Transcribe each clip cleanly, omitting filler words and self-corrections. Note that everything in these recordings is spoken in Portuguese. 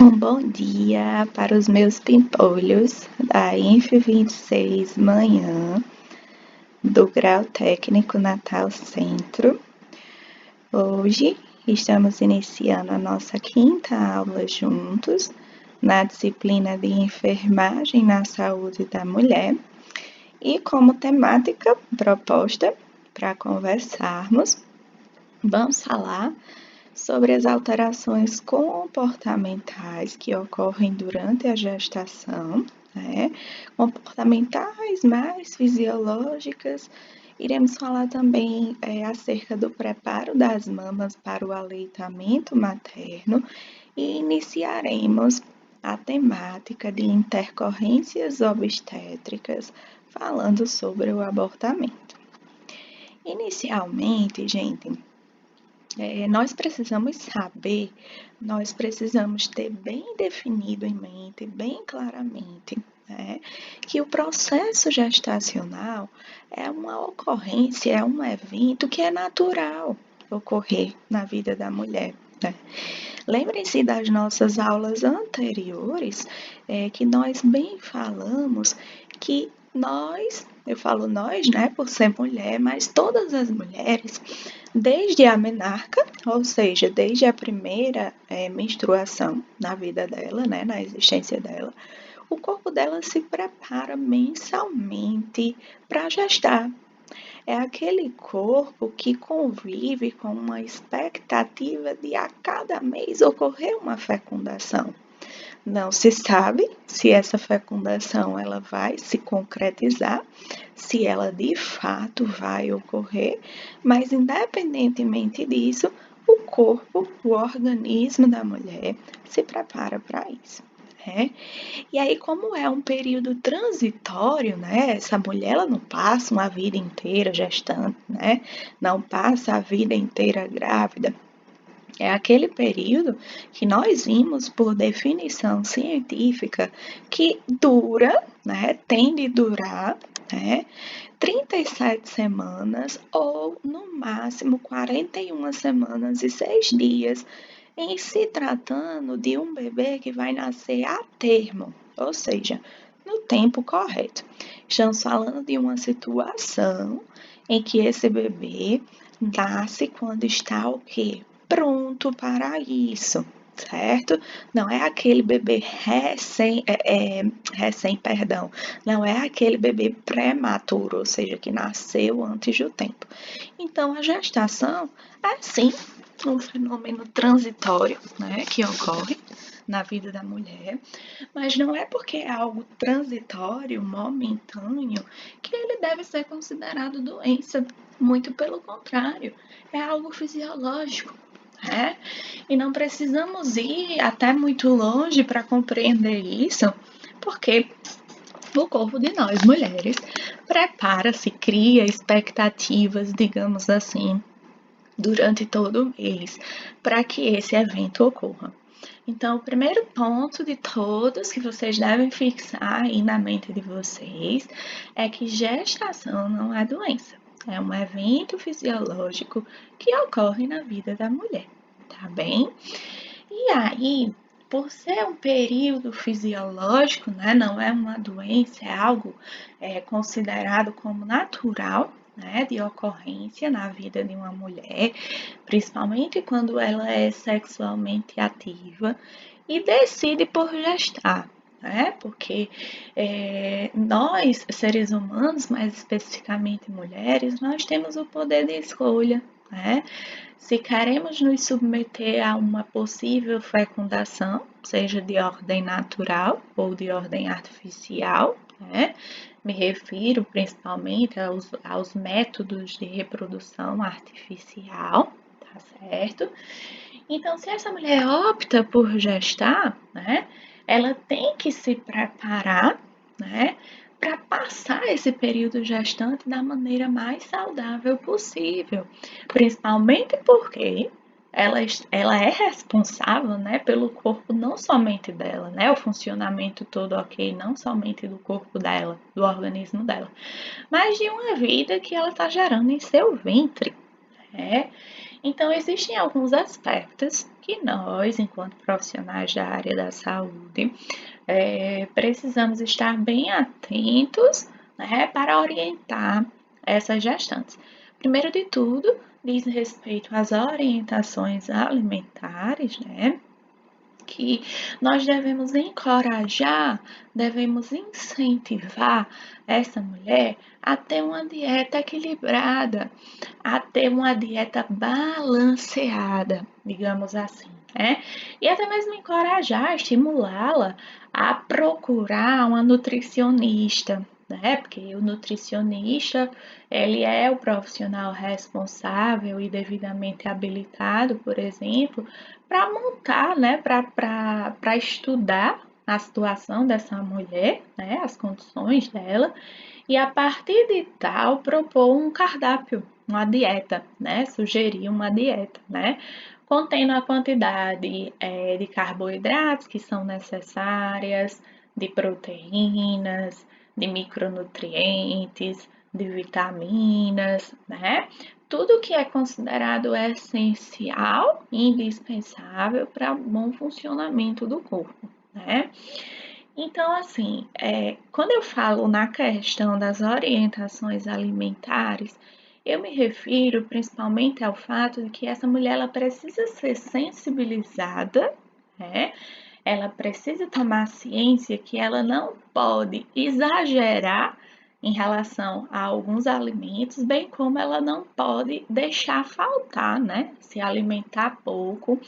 Um bom dia para os meus pimpolhos da INF 26 Manhã, do Grau Técnico Natal Centro. Hoje estamos iniciando a nossa quinta aula juntos, na disciplina de Enfermagem na Saúde da Mulher, e como temática proposta para conversarmos, vamos falar sobre as alterações comportamentais que ocorrem durante a gestação, né? Comportamentais mais fisiológicas. Iremos falar também acerca do preparo das mamas para o aleitamento materno e iniciaremos a temática de intercorrências obstétricas, falando sobre o abortamento. Inicialmente, gente, nós precisamos ter bem definido em mente, bem claramente, né, que o processo gestacional é uma ocorrência, é um evento que é natural ocorrer na vida da mulher, né? Lembrem-se das nossas aulas anteriores, que nós bem falamos que eu falo nós, né, por ser mulher, mas todas as mulheres, desde a menarca, ou seja, desde a primeira menstruação na vida dela, né, na existência dela, o corpo dela se prepara mensalmente para gestar. É aquele corpo que convive com uma expectativa de a cada mês ocorrer uma fecundação. Não se sabe se essa fecundação ela vai se concretizar, se ela de fato vai ocorrer, mas independentemente disso, o corpo, o organismo da mulher se prepara para isso. E aí, como é um período transitório, né? Essa mulher ela não passa uma vida inteira gestante, né? Não passa a vida inteira grávida. É aquele período que nós vimos por definição científica que dura, né? Tende a durar, né? 37 semanas ou no máximo 41 semanas e 6 dias em se tratando de um bebê que vai nascer a termo, ou seja, no tempo correto. Estamos falando de uma situação em que esse bebê nasce quando está o quê? Pronto para isso, certo? Não é aquele bebê não é aquele bebê prematuro, ou seja, que nasceu antes do tempo. Então, a gestação é sim um fenômeno transitório, né, que ocorre na vida da mulher, mas não é porque é algo transitório, momentâneo, que ele deve ser considerado doença. Muito pelo contrário, é algo fisiológico. E não precisamos ir até muito longe para compreender isso, porque o corpo de nós mulheres prepara-se, cria expectativas, digamos assim, durante todo o mês para que esse evento ocorra. Então, o primeiro ponto de todos que vocês devem fixar aí na mente de vocês é que gestação não é doença, é um evento fisiológico que ocorre na vida da mulher, tá bem? E aí, por ser um período fisiológico, né, não é uma doença, é algo considerado como natural, né, de ocorrência na vida de uma mulher, principalmente quando ela é sexualmente ativa e decide por gestar. Porque nós, seres humanos, mais especificamente mulheres, nós temos o poder de escolha, né? Se queremos nos submeter a uma possível fecundação, seja de ordem natural ou de ordem artificial, né? Me refiro principalmente aos métodos de reprodução artificial, tá certo? Então, se essa mulher opta por gestar, né, ela tem que se preparar, né, para passar esse período gestante da maneira mais saudável possível, principalmente porque ela é responsável, né, pelo corpo não somente dela, né, o funcionamento todo ok, não somente do corpo dela, do organismo dela, mas de uma vida que ela está gerando em seu ventre. né? Então, existem alguns aspectos que nós, enquanto profissionais da área da saúde, precisamos estar bem atentos, né, para orientar essas gestantes. Primeiro de tudo, diz respeito às orientações alimentares, né? Que nós devemos encorajar, devemos incentivar essa mulher a ter uma dieta equilibrada, a ter uma dieta balanceada, digamos assim, né? E até mesmo encorajar, estimulá-la a procurar uma nutricionista, né? Porque o nutricionista, ele é o profissional responsável e devidamente habilitado, por exemplo, para montar, né? Para estudar a situação dessa mulher, né? As condições dela e a partir de tal propor um cardápio, uma dieta, né? Sugerir uma dieta, né? Contendo a quantidade de carboidratos que são necessárias, de proteínas, de micronutrientes, de vitaminas, né? Tudo que é considerado essencial e indispensável para o bom funcionamento do corpo, né? Então, assim, quando eu falo na questão das orientações alimentares, eu me refiro principalmente ao fato de que essa mulher ela precisa ser sensibilizada, né? Ela precisa tomar ciência que ela não pode exagerar em relação a alguns alimentos, bem como ela não pode deixar faltar, né? Se alimentar pouco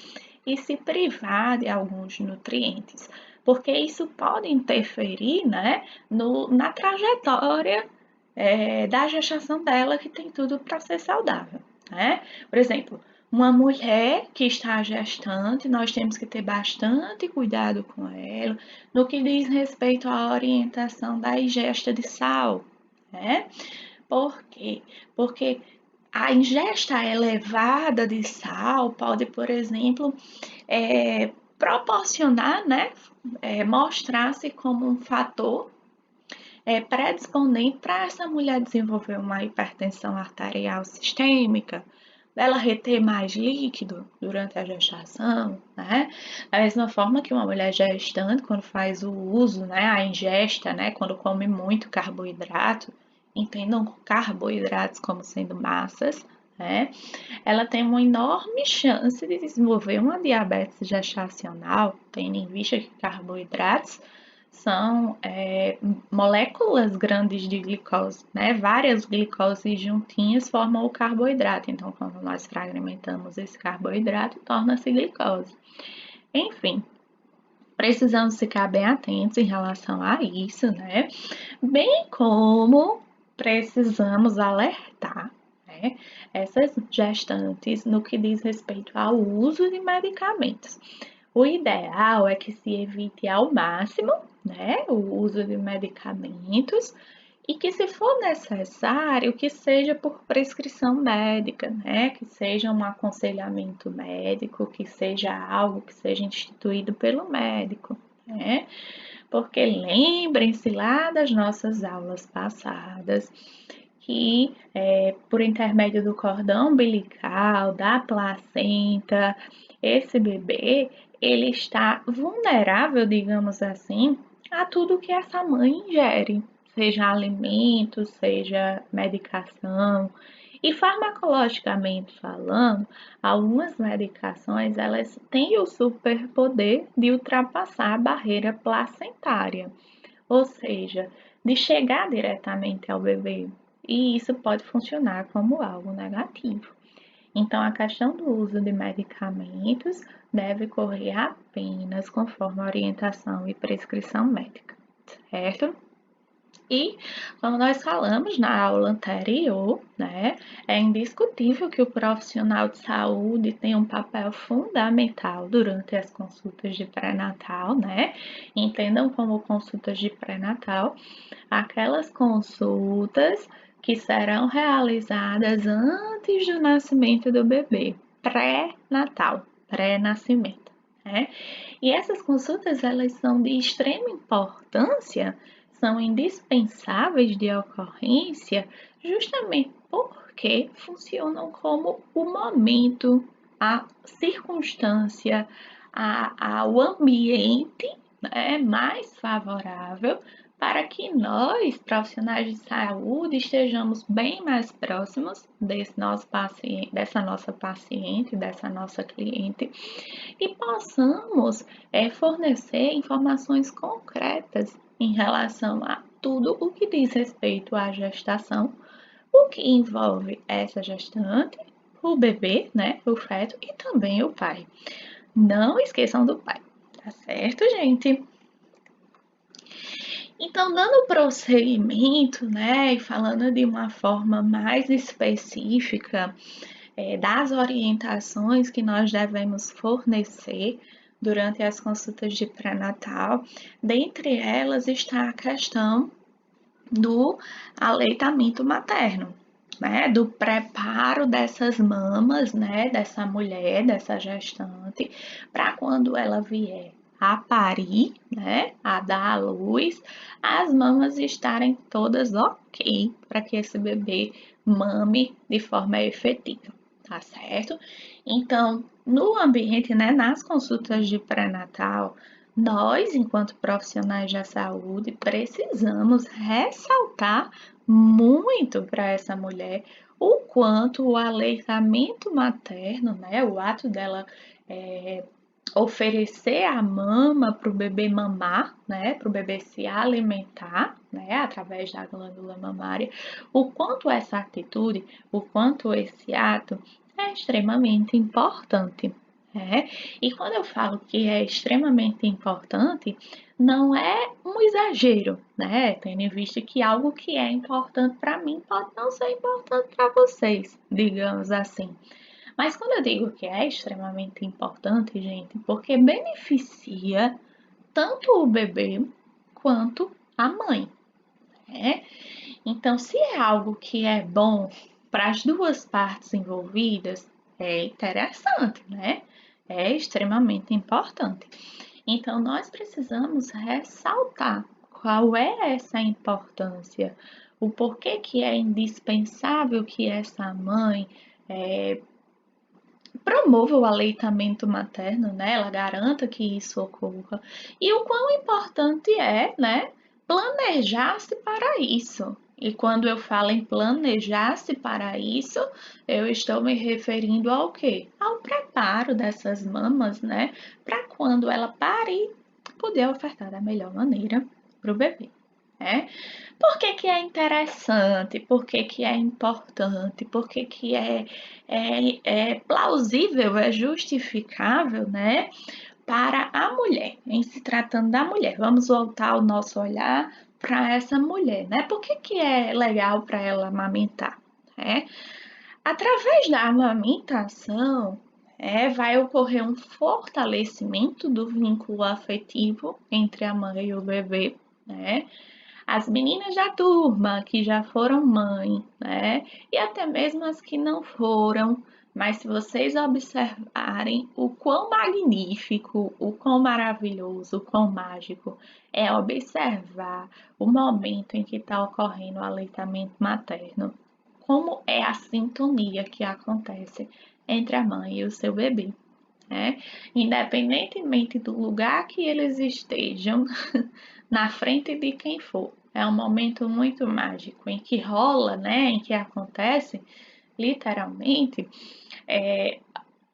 e se privar de alguns nutrientes, porque isso pode interferir, né, na trajetória da gestação dela, que tem tudo para ser saudável, né? Por exemplo, uma mulher que está gestante, nós temos que ter bastante cuidado com ela no que diz respeito à orientação da ingesta de sal, né? Por quê? Porque a ingesta elevada de sal pode, por exemplo, proporcionar, né, mostrar-se como um fator predisponente para essa mulher desenvolver uma hipertensão arterial sistêmica, dela reter mais líquido durante a gestação, né? Da mesma forma que uma mulher gestante, quando faz o uso, né, a ingesta, né, quando come muito carboidrato, entendam carboidratos como sendo massas, né? Ela tem uma enorme chance de desenvolver uma diabetes gestacional, tendo em vista que carboidratos são moléculas grandes de glicose, né? Várias glicoses juntinhas formam o carboidrato. Então, quando nós fragmentamos esse carboidrato, torna-se glicose. Enfim, precisamos ficar bem atentos em relação a isso, né? Bem como precisamos alertar, né, essas gestantes no que diz respeito ao uso de medicamentos. O ideal é que se evite ao máximo, né, o uso de medicamentos e que, se for necessário, que seja por prescrição médica, né, que seja um aconselhamento médico, que seja algo que seja instituído pelo médico, né? Porque lembrem-se lá das nossas aulas passadas que, por intermédio do cordão umbilical, da placenta, esse bebê ele está vulnerável, digamos assim, a tudo que essa mãe ingere, seja alimento, seja medicação. E farmacologicamente falando, algumas medicações elas têm o superpoder de ultrapassar a barreira placentária, ou seja, de chegar diretamente ao bebê. E isso pode funcionar como algo negativo. Então, a questão do uso de medicamentos deve correr apenas conforme a orientação e prescrição médica, certo? E, como nós falamos na aula anterior, né, é indiscutível que o profissional de saúde tem um papel fundamental durante as consultas de pré-natal, né? Entendam como consultas de pré-natal aquelas consultas que serão realizadas antes do nascimento do bebê, pré-natal, pré-nascimento, né? E essas consultas, elas são de extrema importância, são indispensáveis de ocorrência, justamente por porque funcionam como o momento, a circunstância, o ambiente, né, mais favorável para que nós, profissionais de saúde, estejamos bem mais próximos desse nosso paciente, dessa nossa paciente, dessa nossa cliente, e possamos fornecer informações concretas em relação a tudo o que diz respeito à gestação, o que envolve essa gestante, o bebê, né, o feto e também o pai. Não esqueçam do pai, tá certo, gente? Então, dando prosseguimento, né, e falando de uma forma mais específica das orientações que nós devemos fornecer durante as consultas de pré-natal, dentre elas está a questão do aleitamento materno, né, do preparo dessas mamas, né, dessa mulher, dessa gestante, para quando ela vier a parir, né, a dar à luz, as mamas estarem todas ok para que esse bebê mame de forma efetiva, tá certo? Então, no ambiente, né, nas consultas de pré-natal, nós, enquanto profissionais da saúde, precisamos ressaltar muito para essa mulher o quanto o aleitamento materno, né, o ato dela oferecer a mama para o bebê mamar, né, para o bebê se alimentar, né, através da glândula mamária, o quanto essa atitude, o quanto esse ato é extremamente importante. É, e quando eu falo que é extremamente importante, não é um exagero, né? Tendo em vista que algo que é importante para mim pode não ser importante para vocês, digamos assim. Mas quando eu digo que é extremamente importante, gente, porque beneficia tanto o bebê quanto a mãe, né? Então, se é algo que é bom para as duas partes envolvidas, é interessante, né? É extremamente importante. Então, nós precisamos ressaltar qual é essa importância, o porquê que é indispensável que essa mãe promova o aleitamento materno, né? Ela garanta que isso ocorra. E o quão importante é, né, planejar-se para isso. E quando eu falo em planejar-se para isso, eu estou me referindo ao quê? Ao preparo dessas mamas, né, para quando ela parir, poder ofertar da melhor maneira para o bebê. Né? Por que que é interessante? Por que que é importante? Por que que é plausível, é justificável, né? Para a mulher, em se tratando da mulher. Vamos voltar o nosso olhar para essa mulher, né? Por que que é legal para ela amamentar? Né? Através da amamentação, vai ocorrer um fortalecimento do vínculo afetivo entre a mãe e o bebê, né? As meninas da turma que já foram mãe, né? E até mesmo as que não foram, mas se vocês observarem o quão magnífico, o quão maravilhoso, o quão mágico é observar o momento em que está ocorrendo o aleitamento materno, como é a sintonia que acontece entre a mãe e o seu bebê. Né? Independentemente do lugar que eles estejam, na frente de quem for. É um momento muito mágico em que rola, né? Em que acontece, literalmente,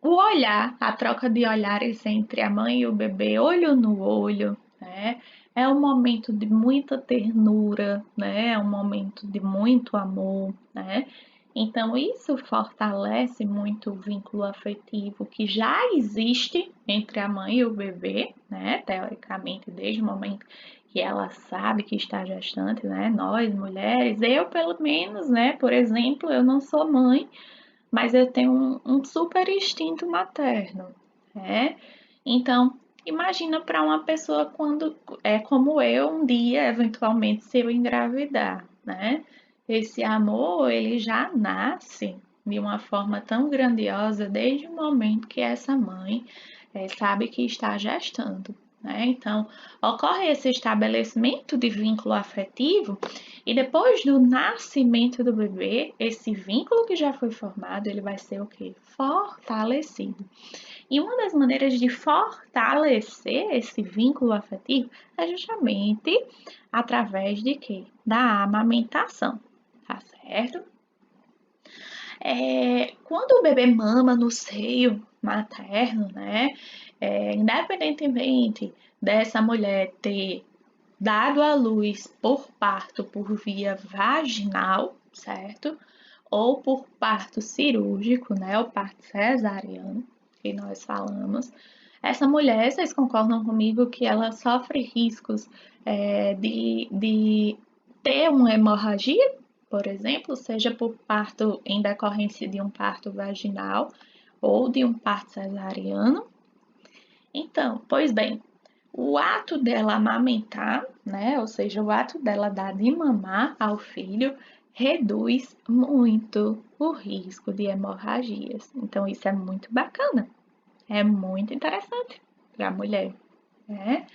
o olhar, a troca de olhares entre a mãe e o bebê, olho no olho, né? É um momento de muita ternura, né? É um momento de muito amor, né? Então, isso fortalece muito o vínculo afetivo que já existe entre a mãe e o bebê, né? Teoricamente, desde o momento que ela sabe que está gestante, né? Nós, mulheres, eu pelo menos, né? Por exemplo, eu não sou mãe, mas eu tenho um super instinto materno, né? Então, imagina para uma pessoa quando é como eu, um dia, eventualmente, se eu engravidar, né? Esse amor, ele já nasce de uma forma tão grandiosa desde o momento que essa mãe sabe que está gestando, né? Então, ocorre esse estabelecimento de vínculo afetivo e depois do nascimento do bebê, esse vínculo que já foi formado, ele vai ser o quê? Fortalecido. E uma das maneiras de fortalecer esse vínculo afetivo é justamente através de quê? Da amamentação, tá certo? Quando o bebê mama no seio materno, né? Independentemente dessa mulher ter dado à luz por parto por via vaginal, certo? Ou por parto cirúrgico, né? O parto cesariano, que nós falamos. Essa mulher, vocês concordam comigo que ela sofre riscos de ter uma hemorragia, por exemplo, seja por parto em decorrência de um parto vaginal ou de um parto cesariano? Então, pois bem, o ato dela amamentar, né, ou seja, o ato dela dar de mamar ao filho, reduz muito o risco de hemorragias. Então, isso é muito bacana, é muito interessante para a mulher, né?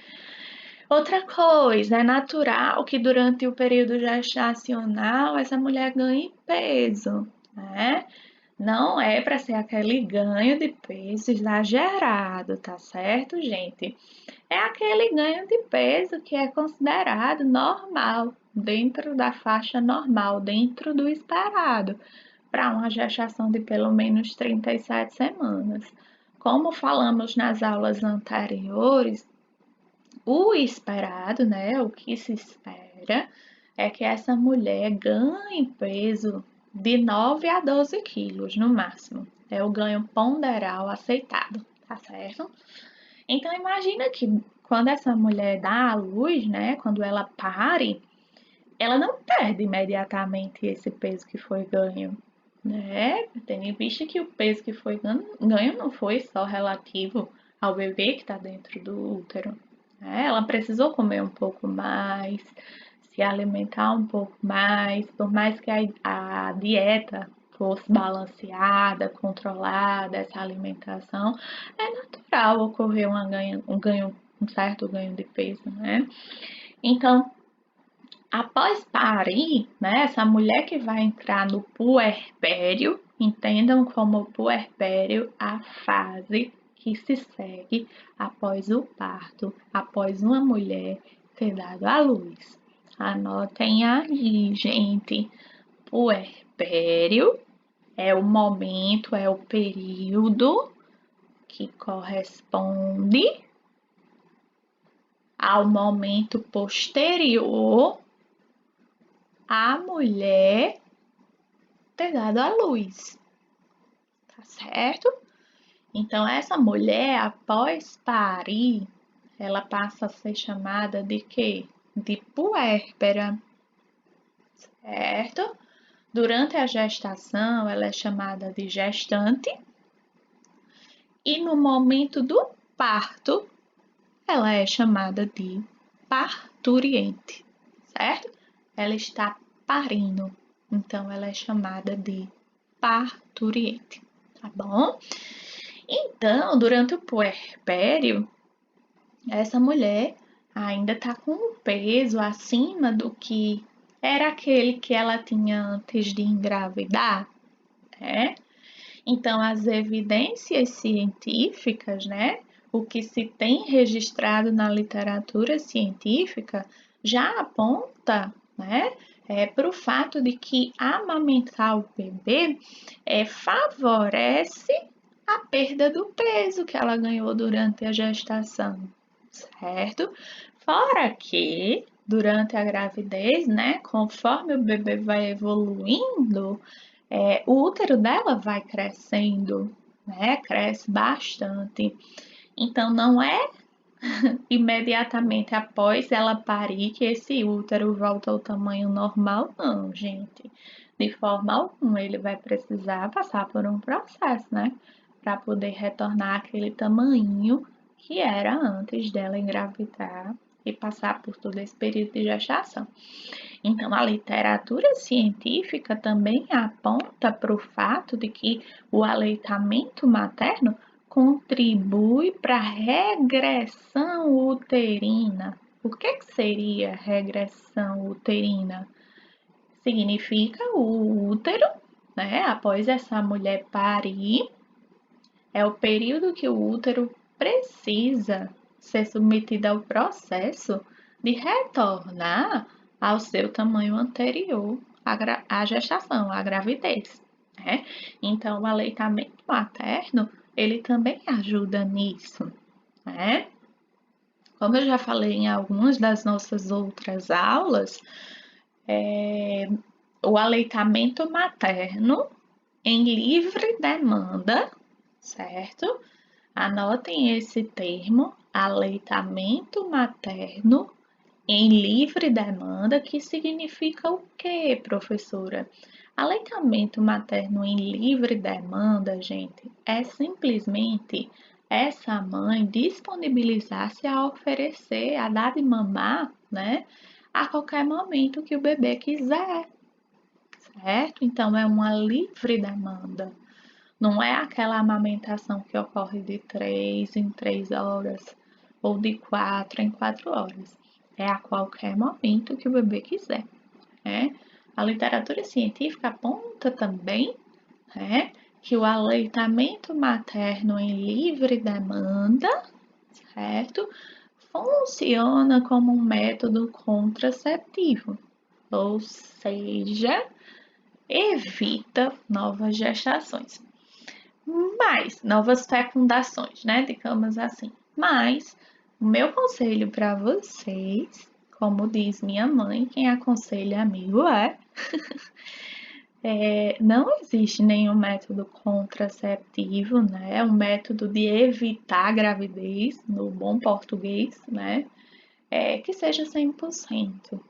Outra coisa, é natural que durante o período gestacional essa mulher ganhe peso, né? Não é para ser aquele ganho de peso exagerado, tá certo, gente? É aquele ganho de peso que é considerado normal, dentro da faixa normal, dentro do esperado, para uma gestação de pelo menos 37 semanas. Como falamos nas aulas anteriores, o esperado, né, o que se espera é que essa mulher ganhe peso de 9 a 12 quilos no máximo. É o ganho ponderal aceitado, tá certo? Então imagina que quando essa mulher dá à luz, né, quando ela pare, ela não perde imediatamente esse peso que foi ganho, né? Tendo em vista que o peso que foi ganho não foi só relativo ao bebê que está dentro do útero, né? Ela precisou comer um pouco mais, se alimentar um pouco mais, por mais que a dieta fosse balanceada, controlada, essa alimentação, é natural ocorrer um certo ganho de peso, né? Então, após parir, né, essa mulher que vai entrar no puerpério, entendam como puerpério a fase que se segue após o parto, após uma mulher ter dado à luz. Anotem aí, gente. Puerpério é o momento, é o período que corresponde ao momento posterior a mulher ter dado à luz, tá certo? Então, essa mulher, após parir, ela passa a ser chamada de quê? De puérpera, certo? Durante a gestação, ela é chamada de gestante e no momento do parto, ela é chamada de parturiente, certo? Ela está parindo, então ela é chamada de parturiente, tá bom? Então, durante o puerpério, essa mulher ainda está com um peso acima do que era aquele que ela tinha antes de engravidar, né? Então, as evidências científicas, né? O que se tem registrado na literatura científica já aponta, né? Para o fato de que amamentar o bebê favorece a perda do peso que ela ganhou durante a gestação, certo? Fora que durante a gravidez, né, conforme o bebê vai evoluindo, o útero dela vai crescendo, né? Cresce bastante. Então, não é imediatamente após ela parir que esse útero volta ao tamanho normal, não, gente. De forma alguma, ele vai precisar passar por um processo, né? Para poder retornar aquele tamanho que era antes dela engravidar e passar por todo esse período de gestação. Então, a literatura científica também aponta para o fato de que o aleitamento materno contribui para a regressão uterina. O que seria regressão uterina? Significa o útero, né? Após essa mulher parir, é o período que o útero precisa ser submetido ao processo de retornar ao seu tamanho anterior à gestação, à gravidez, né? Então, o aleitamento materno, ele também ajuda nisso, né? Como eu já falei em algumas das nossas outras aulas, o aleitamento materno em livre demanda, certo? Anotem esse termo, aleitamento materno em livre demanda, que significa o quê, professora? Aleitamento materno em livre demanda, gente, é simplesmente essa mãe disponibilizar-se a oferecer, a dar de mamar, né, a qualquer momento que o bebê quiser, certo? Então, é uma livre demanda. Não é aquela amamentação que ocorre de 3 em 3 horas ou de 4 em 4 horas. É a qualquer momento que o bebê quiser, né? A literatura científica aponta também, né, que o aleitamento materno em livre demanda, certo? Funciona como um método contraceptivo, ou seja, evita novas gestações. Mais novas fecundações, né? Digamos assim. Mas o meu conselho para vocês, como diz minha mãe, quem aconselha amigo não existe nenhum método contraceptivo, né? É um método de evitar a gravidez, no bom português, né? Que seja 100%,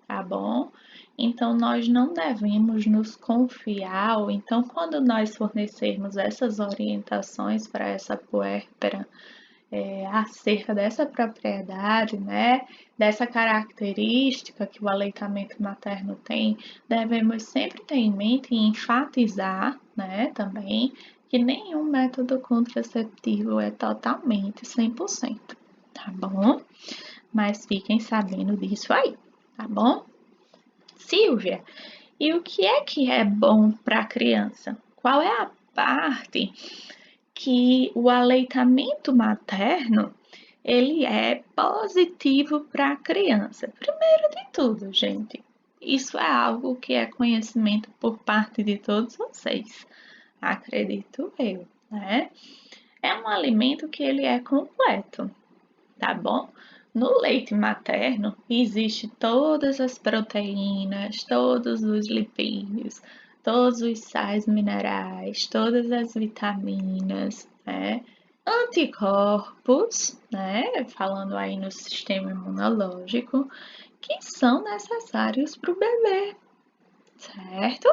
tá bom? Então, nós não devemos nos confiar, ou então, quando nós fornecermos essas orientações para essa puérpera acerca dessa propriedade, né, dessa característica que o aleitamento materno tem, devemos sempre ter em mente e enfatizar, né, também, que nenhum método contraceptivo é totalmente 100%, tá bom? Mas fiquem sabendo disso aí, tá bom? Silvia, e o que é bom para a criança? Qual é a parte que o aleitamento materno ele é positivo para a criança? Primeiro de tudo, gente, isso é algo que é conhecimento por parte de todos vocês, acredito eu, né? É um alimento que ele é completo, tá bom? No leite materno existe todas as proteínas, todos os lipídios, todos os sais minerais, todas as vitaminas, né? Anticorpos, né? Falando aí no sistema imunológico, que são necessários para o bebê, certo?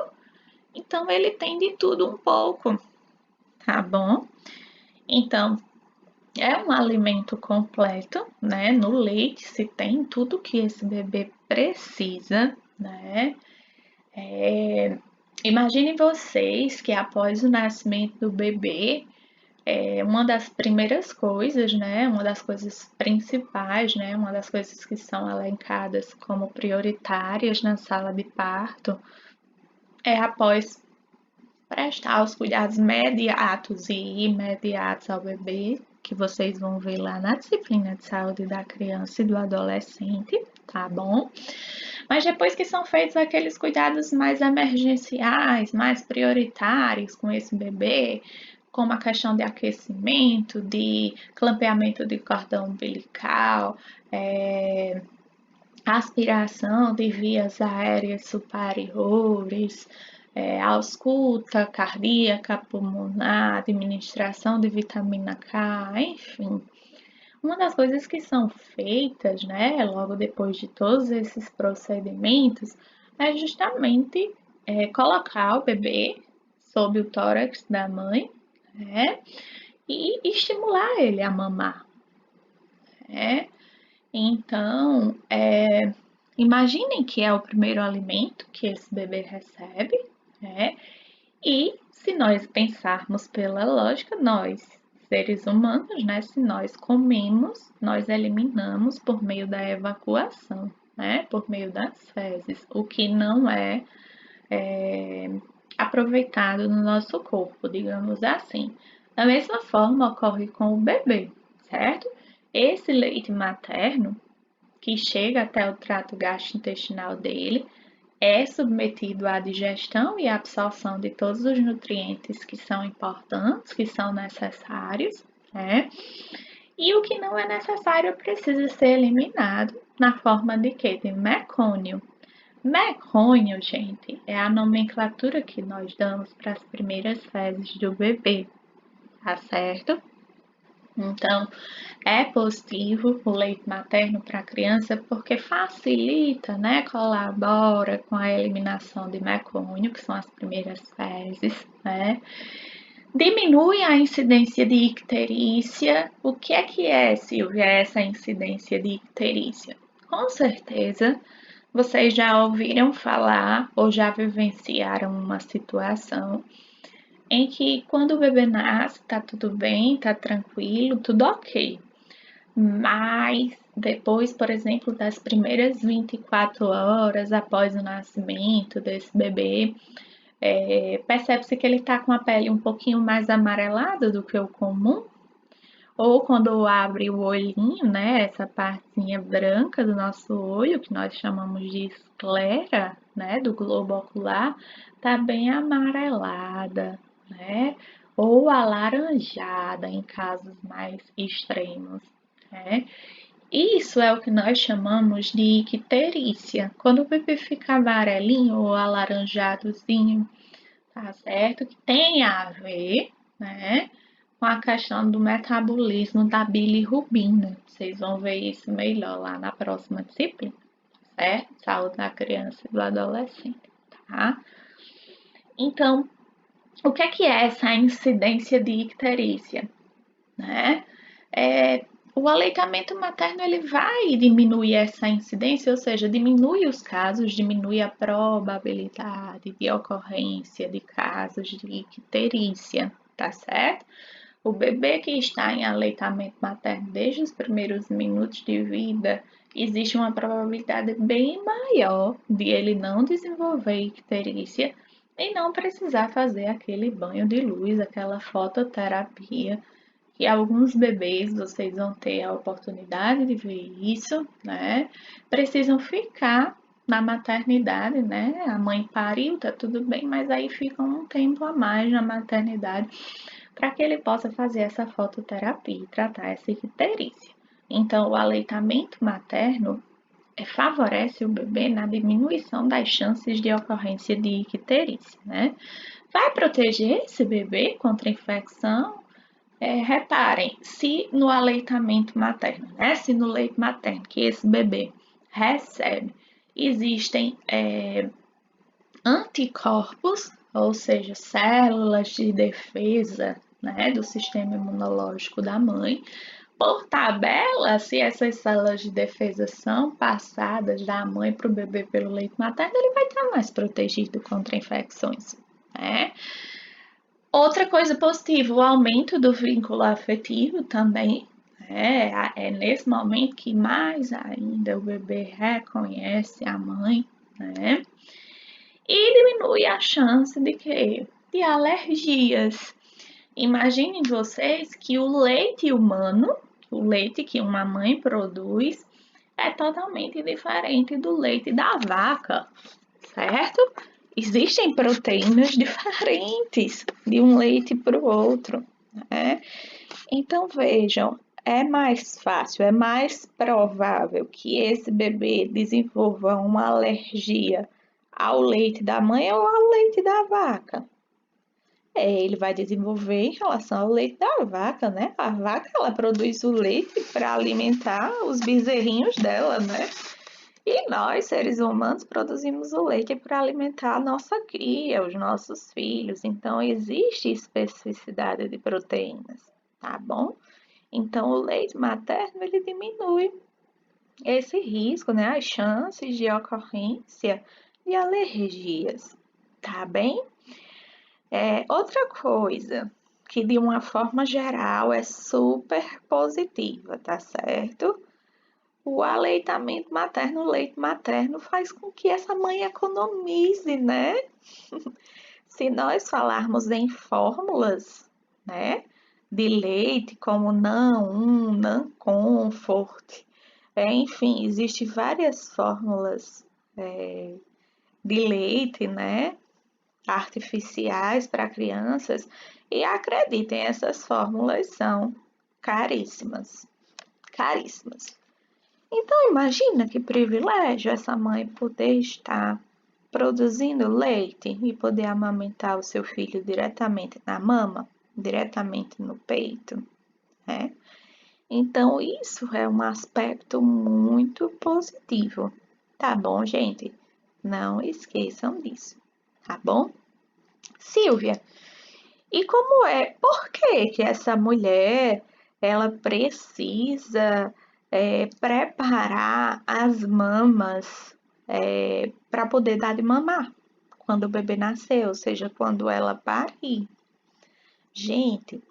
Então ele tem de tudo um pouco, tá bom? Então, é um alimento completo, né? No leite se tem tudo que esse bebê precisa, né? Imagine vocês que após o nascimento do bebê, uma das primeiras coisas, né? Uma das coisas principais, né? Uma das coisas que são elencadas como prioritárias na sala de parto é após prestar os cuidados imediatos e imediatos ao bebê, que vocês vão ver lá na disciplina de saúde da criança e do adolescente, tá bom? Mas depois que são feitos aqueles cuidados mais emergenciais, mais prioritários com esse bebê, como a questão de aquecimento, de clampeamento de cordão umbilical, aspiração de vias aéreas superiores, ausculta cardíaca, pulmonar, administração de vitamina K, enfim. Uma das coisas que são feitas, né, logo depois de todos esses procedimentos, é justamente colocar o bebê sob o tórax da mãe, né, e estimular ele a mamar, né? Então, imaginem que é o primeiro alimento que esse bebê recebe, né? E se nós pensarmos pela lógica, nós seres humanos, né, se nós comemos, nós eliminamos por meio da evacuação, né, por meio das fezes, o que não é aproveitado no nosso corpo, digamos assim. Da mesma forma ocorre com o bebê, certo? Esse leite materno que chega até o trato gastrointestinal dele é submetido à digestão e absorção de todos os nutrientes que são importantes, que são necessários, né? E o que não é necessário precisa ser eliminado na forma de quê? De mecônio. Mecônio, gente, é a nomenclatura que nós damos para as primeiras fezes do bebê, tá certo? Então, é positivo o leite materno para a criança porque facilita, né, colabora com a eliminação de mecônio, que são as primeiras fezes, né? Diminui a incidência de icterícia. O que é, Silvia, essa incidência de icterícia? Com certeza, vocês já ouviram falar ou já vivenciaram uma situação em que quando o bebê nasce, tá tudo bem, tá tranquilo, tudo ok. Mas depois, por exemplo, das primeiras 24 horas após o nascimento desse bebê, percebe-se que ele está com a pele um pouquinho mais amarelada do que o comum, ou quando abre o olhinho, né, essa partezinha branca do nosso olho, que nós chamamos de esclera, né, do globo ocular, tá bem amarelada, né, ou alaranjada em casos mais extremos, né. Isso é o que nós chamamos de icterícia. Quando o bebê fica amarelinho ou alaranjadozinho, tá certo? Que tem a ver, né, com a questão do metabolismo da bilirrubina. Vocês vão ver isso melhor lá na próxima disciplina, certo? Saúde da criança e do adolescente, tá? Então, o que é essa incidência de icterícia, né? O aleitamento materno ele vai diminuir essa incidência, ou seja, diminui os casos, diminui a probabilidade de ocorrência de casos de icterícia, tá certo? O bebê que está em aleitamento materno desde os primeiros minutos de vida, existe uma probabilidade bem maior de ele não desenvolver icterícia e não precisar fazer aquele banho de luz, aquela fototerapia que alguns bebês, vocês vão ter a oportunidade de ver isso, né? Precisam ficar na maternidade, né? A mãe pariu, tá tudo bem, mas aí ficam um tempo a mais na maternidade para que ele possa fazer essa fototerapia e tratar essa icterícia. Então, o aleitamento materno favorece o bebê na diminuição das chances de ocorrência de icterícia, né? Vai proteger esse bebê contra infecção. Reparem, se no aleitamento materno, né, se no leite materno que esse bebê recebe, existem anticorpos, ou seja, células de defesa, né, do sistema imunológico da mãe, por tabela, se essas células de defesa são passadas da mãe para o bebê pelo leite materno, ele vai estar mais protegido contra infecções, né? Outra coisa positiva, o aumento do vínculo afetivo também. É nesse momento que mais ainda o bebê reconhece a mãe, né? E diminui a chance de quê? De alergias. Imaginem vocês que o leite humano, o leite que uma mãe produz, é totalmente diferente do leite da vaca, certo? Existem proteínas diferentes de um leite para o outro, né? Então vejam, é mais fácil, é mais provável que esse bebê desenvolva uma alergia ao leite da mãe ou ao leite da vaca. Ele vai desenvolver em relação ao leite da vaca, né? A vaca, ela produz o leite para alimentar os bezerrinhos dela, né? E nós, seres humanos, produzimos o leite para alimentar a nossa cria, os nossos filhos. Então, existe especificidade de proteínas, tá bom? Então, o leite materno, ele diminui esse risco, né? As chances de ocorrência de alergias, tá bem? Outra coisa, que de uma forma geral é super positiva, tá certo? O aleitamento materno, o leite materno faz com que essa mãe economize, né? Se nós falarmos em fórmulas, né, de leite, como NAN1, NAN Comfort, enfim, existem várias fórmulas de leite, né, artificiais para crianças, e acreditem, essas fórmulas são caríssimas, caríssimas. Então imagina que privilégio essa mãe poder estar produzindo leite e poder amamentar o seu filho diretamente na mama, diretamente no peito, né? Então isso é um aspecto muito positivo, tá bom, gente? Não esqueçam disso, tá bom? Silvia, e como é? Por que que essa mulher ela precisa preparar as mamas para poder dar de mamar quando o bebê nascer, ou seja, quando ela parir? Gente,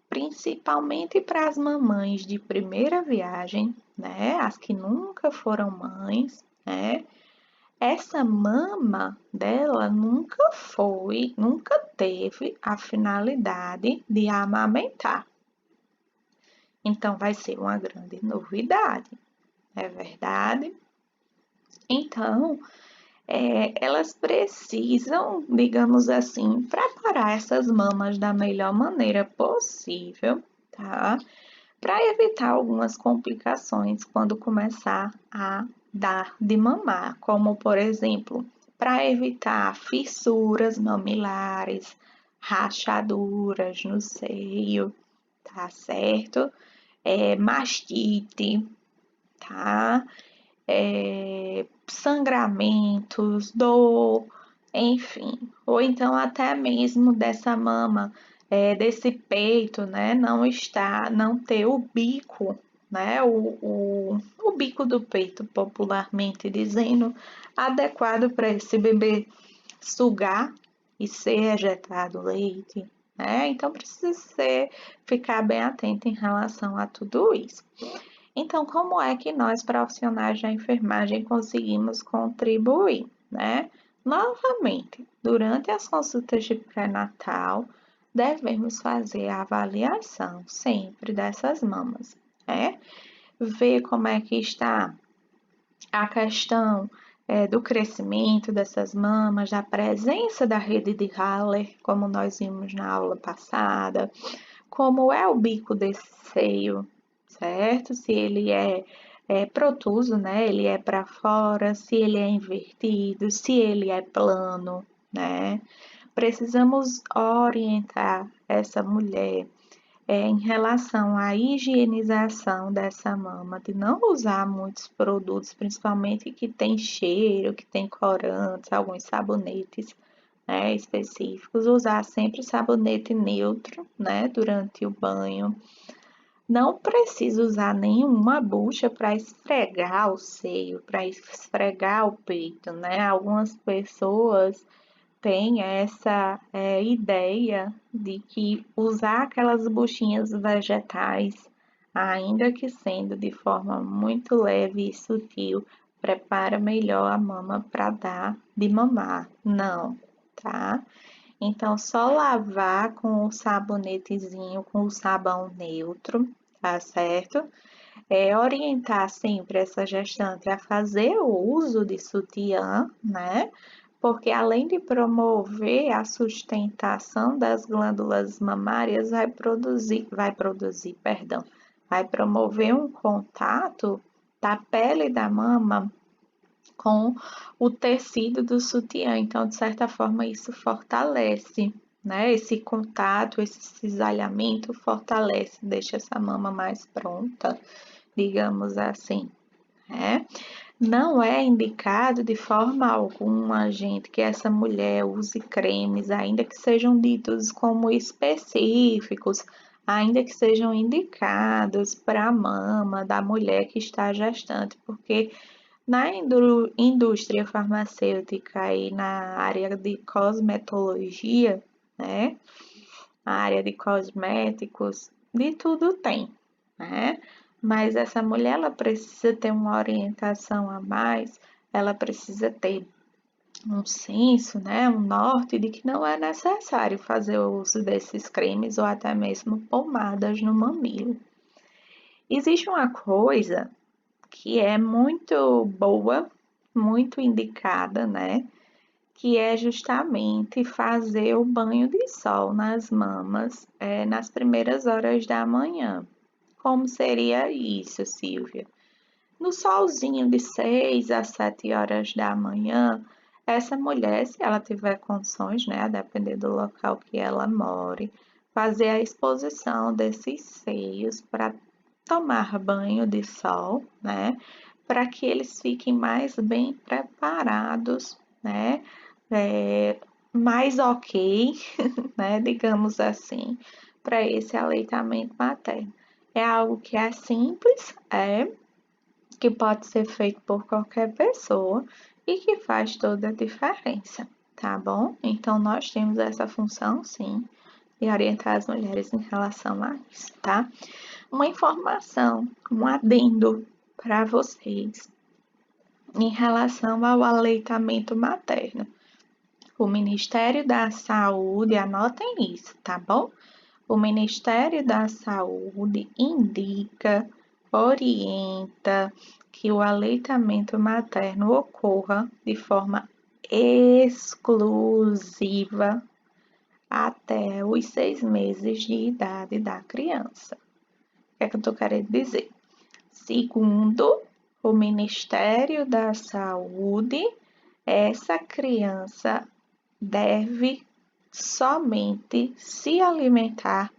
principalmente para as mamães de primeira viagem, né? As que nunca foram mães, né? Essa mama dela nunca teve a finalidade de amamentar. Então, vai ser uma grande novidade, é verdade? Então, elas precisam, digamos assim, preparar essas mamas da melhor maneira possível, tá? Para evitar algumas complicações quando começar a dar de mamar, como por exemplo, para evitar fissuras mamilares, rachaduras no seio, tá certo? Mastite, tá? Sangramentos, dor, enfim, ou então até mesmo dessa mama, desse peito, né, não ter o bico, né, o bico do peito, popularmente dizendo, adequado para esse bebê sugar e ser ejetado leite, né? Então precisa ficar bem atento em relação a tudo isso. Então, como é que nós, profissionais da enfermagem, conseguimos contribuir, né? Novamente, durante as consultas de pré-natal, devemos fazer a avaliação sempre dessas mamas, né? Ver como é que está a questão do crescimento dessas mamas, da presença da rede de Haller, como nós vimos na aula passada, como é o bico desse seio, certo? Se ele é protuso, né? Ele é para fora, se ele é invertido, se ele é plano, né? Precisamos orientar essa mulher em relação à higienização dessa mama, de não usar muitos produtos, principalmente que tem cheiro, que tem corantes, alguns sabonetes, né, específicos, usar sempre sabonete neutro, né, durante o banho. Não precisa usar nenhuma bucha para esfregar o seio, para esfregar o peito, né? Algumas pessoas têm essa ideia de que usar aquelas buchinhas vegetais, ainda que sendo de forma muito leve e sutil, prepara melhor a mama para dar de mamar. Não, tá? Então, só lavar com o sabonetezinho, com o sabão neutro, tá certo? Orientar sempre essa gestante a fazer o uso de sutiã, né? Porque além de promover a sustentação das glândulas mamárias, vai promover um contato da pele da mama com o tecido do sutiã. Então, de certa forma, isso fortalece, né? Esse contato, esse cisalhamento fortalece, deixa essa mama mais pronta, digamos assim, né? Não é indicado de forma alguma, gente, que essa mulher use cremes, ainda que sejam ditos como específicos, ainda que sejam indicados para a mama da mulher que está gestante, porque na indústria farmacêutica e na área de cosmetologia, né, a área de cosméticos, de tudo tem, né? Mas essa mulher, ela precisa ter uma orientação a mais, ela precisa ter um senso, né, um norte de que não é necessário fazer o uso desses cremes ou até mesmo pomadas no mamilo. Existe uma coisa que é muito boa, muito indicada, né, que é justamente fazer o banho de sol nas mamas nas primeiras horas da manhã. Como seria isso, Silvia? No solzinho de 6 a 7 horas da manhã, essa mulher, se ela tiver condições, né, a depender do local que ela more, fazer a exposição desses seios para tomar banho de sol, né, para que eles fiquem mais bem preparados, né, mais ok, né, digamos assim, para esse aleitamento materno. É algo que é simples, que pode ser feito por qualquer pessoa e que faz toda a diferença, tá bom? Então, nós temos essa função, sim, de orientar as mulheres em relação a isso, tá? Uma informação, um adendo para vocês em relação ao aleitamento materno. O Ministério da Saúde, anotem isso, tá bom? O Ministério da Saúde indica, orienta que o aleitamento materno ocorra de forma exclusiva até os 6 meses de idade da criança. O que é que eu estou querendo dizer? Segundo o Ministério da Saúde, essa criança deve somente se alimentar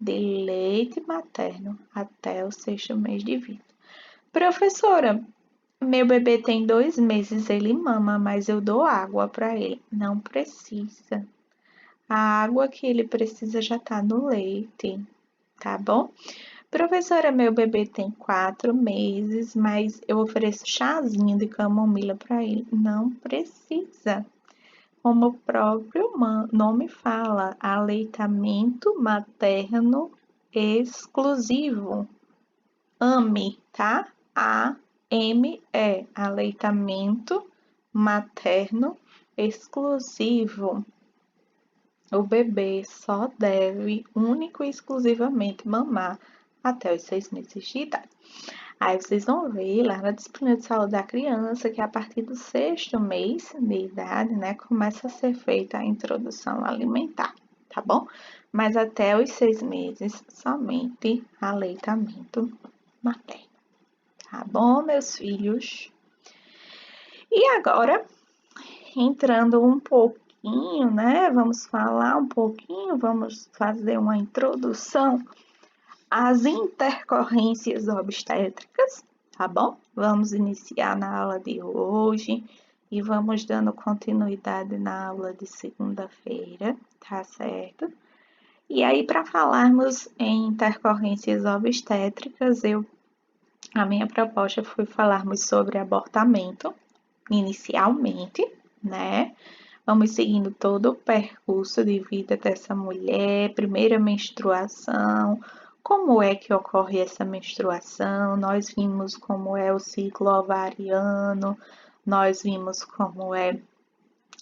de leite materno até o 6º mês de vida. Professora, meu bebê tem 2 meses, ele mama, mas eu dou água para ele. Não precisa. A água que ele precisa já está no leite, tá bom? Professora, meu bebê tem 4 meses, mas eu ofereço chazinho de camomila para ele. Não precisa. Como o próprio nome fala, aleitamento materno exclusivo. AME, tá? AME, aleitamento materno exclusivo. O bebê só deve único e exclusivamente mamar até os 6 meses de idade. Aí vocês vão ver lá na disciplina de saúde da criança que a partir do 6º mês de idade, né, começa a ser feita a introdução alimentar, tá bom? Mas até os 6 meses, somente aleitamento materno, tá bom, meus filhos? E agora, entrando um pouquinho, né, vamos falar um pouquinho, vamos fazer uma introdução às intercorrências obstétricas, tá bom? Vamos iniciar na aula de hoje e vamos dando continuidade na aula de segunda-feira, tá certo? E aí, para falarmos em intercorrências obstétricas, a minha proposta foi falarmos sobre abortamento, inicialmente, né? Vamos seguindo todo o percurso de vida dessa mulher, primeira menstruação, como é que ocorre essa menstruação, nós vimos como é o ciclo ovariano, nós vimos como é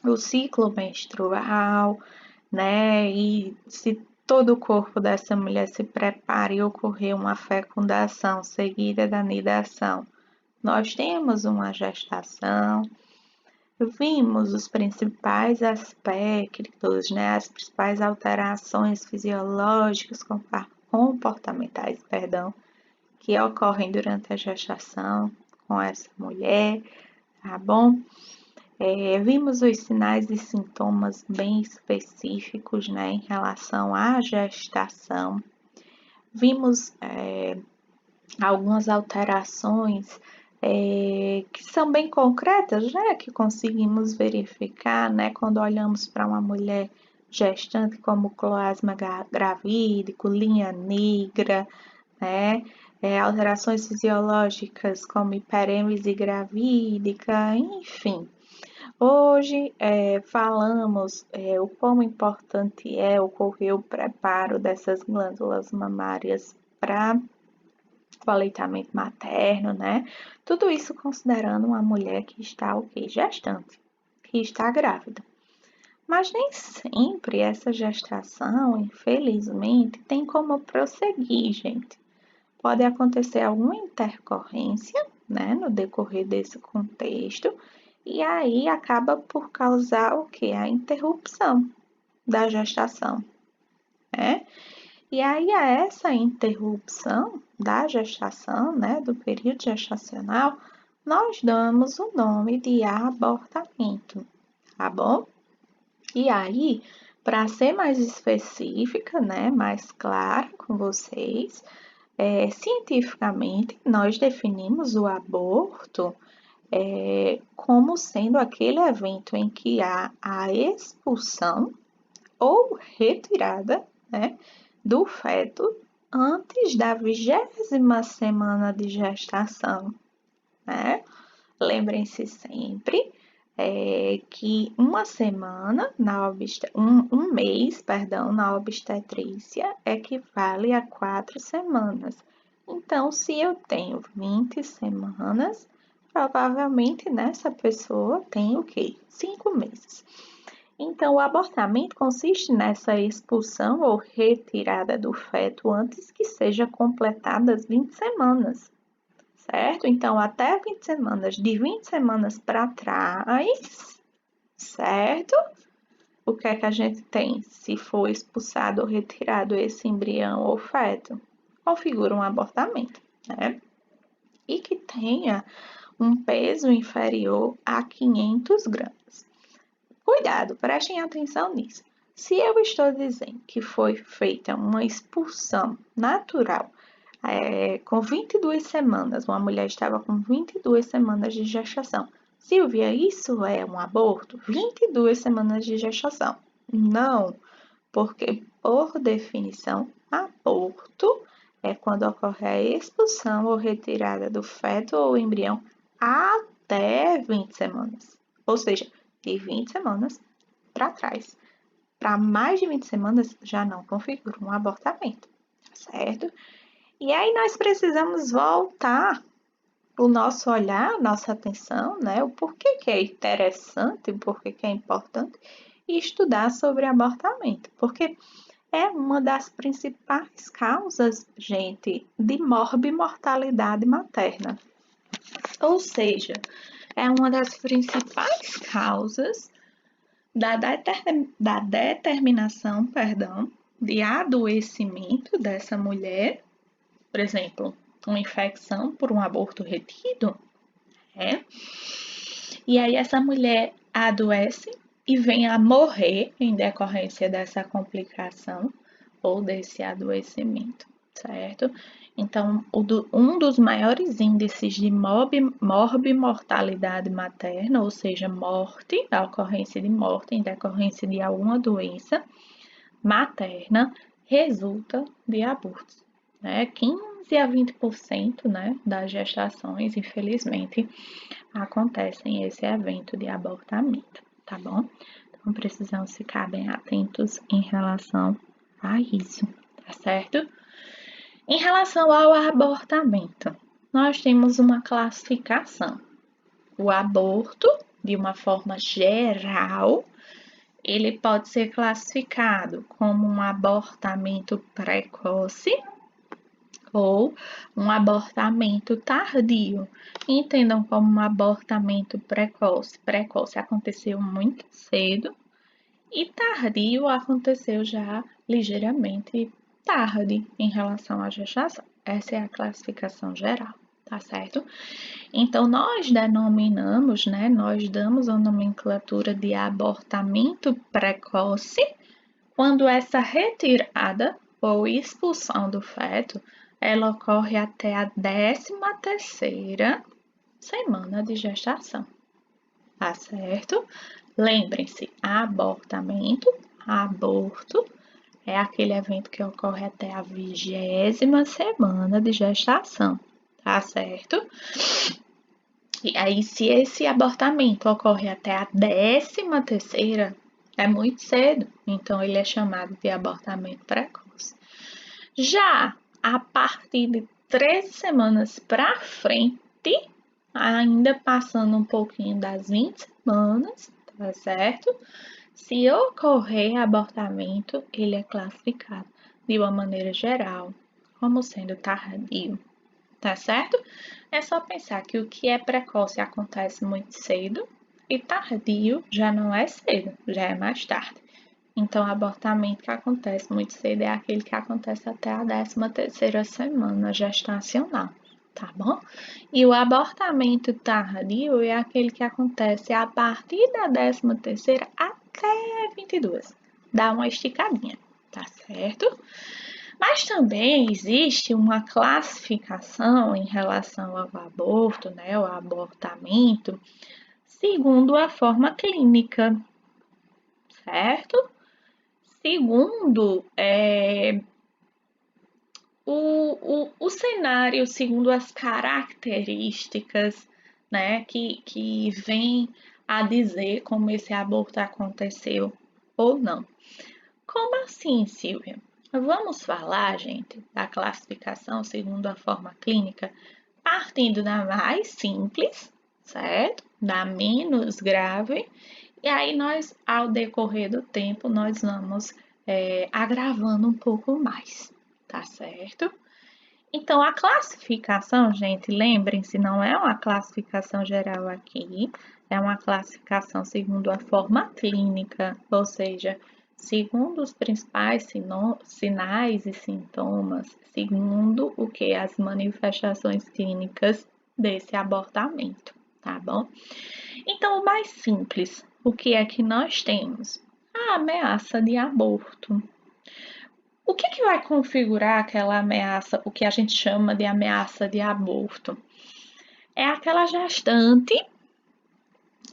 o ciclo menstrual, né? E se todo o corpo dessa mulher se prepara e ocorrer uma fecundação seguida da nidação, nós temos uma gestação. Vimos os principais aspectos, né, as principais alterações fisiológicas comportamentais, que ocorrem durante a gestação com essa mulher, tá bom? Vimos os sinais e sintomas bem específicos, né, em relação à gestação. Vimos algumas alterações que são bem concretas, né, que conseguimos verificar, né, quando olhamos para uma mulher gestante como cloasma gravídico, linha negra, né, alterações fisiológicas como hiperêmese gravídica, enfim. Hoje falamos o quão importante ocorrer o preparo dessas glândulas mamárias para o aleitamento materno, né? Tudo isso considerando uma mulher que está o quê? Gestante, que está grávida. Mas nem sempre essa gestação, infelizmente, tem como prosseguir, gente. Pode acontecer alguma intercorrência, né, no decorrer desse contexto, e aí acaba por causar o que? A interrupção da gestação, né? E aí a essa interrupção da gestação, né, do período gestacional, nós damos o nome de abortamento, tá bom? E aí, para ser mais específica, né, mais clara com vocês, cientificamente, nós definimos o aborto como sendo aquele evento em que há a expulsão ou retirada, né, do feto antes da 20ª semana de gestação, né? Lembrem-se sempre que uma semana um mês, perdão, na obstetrícia equivale a 4 semanas. Então, se eu tenho 20 semanas, provavelmente nessa pessoa tem o quê? 5 meses. Então, o abortamento consiste nessa expulsão ou retirada do feto antes que seja completadas 20 semanas, certo? Então, até 20 semanas, de 20 semanas para trás, certo? O que é que a gente tem se for expulsado ou retirado esse embrião ou feto? Configura um abortamento, né? E que tenha um peso inferior a 500 gramas. Cuidado, prestem atenção nisso. Se eu estou dizendo que foi feita uma expulsão natural com 22 semanas, uma mulher estava com 22 semanas de gestação. Silvia, isso é um aborto? 22 semanas de gestação? Não, porque por definição, aborto é quando ocorre a expulsão ou retirada do feto ou embrião até 20 semanas. Ou seja, de 20 semanas para trás. Para mais de 20 semanas já não configura um abortamento, certo? E aí nós precisamos voltar o nosso olhar, nossa atenção, né? O porquê que é interessante, o porquê que é importante estudar sobre abortamento, porque é uma das principais causas, gente, de morbimortalidade materna. Ou seja, é uma das principais causas da determinação, de adoecimento dessa mulher, por exemplo, uma infecção por um aborto retido, e aí essa mulher adoece e vem a morrer em decorrência dessa complicação ou desse adoecimento, certo? Então, um dos maiores índices de morbimortalidade materna, ou seja, morte, a ocorrência de morte em decorrência de alguma doença materna, resulta de abortos, né? 15 a 20%, né, das gestações, infelizmente, acontecem esse evento de abortamento, tá bom? Então, precisamos ficar bem atentos em relação a isso, tá certo? Em relação ao abortamento, nós temos uma classificação. O aborto, de uma forma geral, ele pode ser classificado como um abortamento precoce ou um abortamento tardio. Entendam como um abortamento precoce. Precoce aconteceu muito cedo e tardio aconteceu já ligeiramente tarde em relação à gestação. Essa é a classificação geral, tá certo? Então, nós denominamos, né, nós damos a nomenclatura de abortamento precoce quando essa retirada ou expulsão do feto, ela ocorre até a 13ª semana de gestação, tá certo? Lembrem-se, aborto é aquele evento que ocorre até a 20ª semana de gestação, tá certo? E aí, se esse abortamento ocorre até a 13ª, é muito cedo, então ele é chamado de abortamento precoce. Já a partir de 13 semanas para frente, ainda passando um pouquinho das 20 semanas, tá certo? Se ocorrer abortamento, ele é classificado de uma maneira geral como sendo tardio, tá certo? É só pensar que o que é precoce acontece muito cedo e tardio já não é cedo, já é mais tarde. Então, o abortamento que acontece muito cedo é aquele que acontece até a 13ª semana gestacional, tá bom? E o abortamento tardio é aquele que acontece a partir da 13ª até a 22. Dá uma esticadinha, tá certo? Mas também existe uma classificação em relação ao aborto, né, o abortamento, segundo a forma clínica, certo? Segundo o cenário, segundo as características, né, que vem a dizer como esse aborto aconteceu ou não. Como assim, Silvia? Vamos falar, gente, da classificação segundo a forma clínica, partindo da mais simples, certo? Da menos grave. E aí nós, ao decorrer do tempo, nós vamos agravando um pouco mais, tá certo? Então, a classificação, gente, lembrem-se, não é uma classificação geral aqui, é uma classificação segundo a forma clínica, ou seja, segundo os principais sinais e sintomas, segundo o que as manifestações clínicas desse abortamento, tá bom? Então, o mais simples, o que é que nós temos? A ameaça de aborto. O que vai configurar aquela ameaça, o que a gente chama de ameaça de aborto? É aquela gestante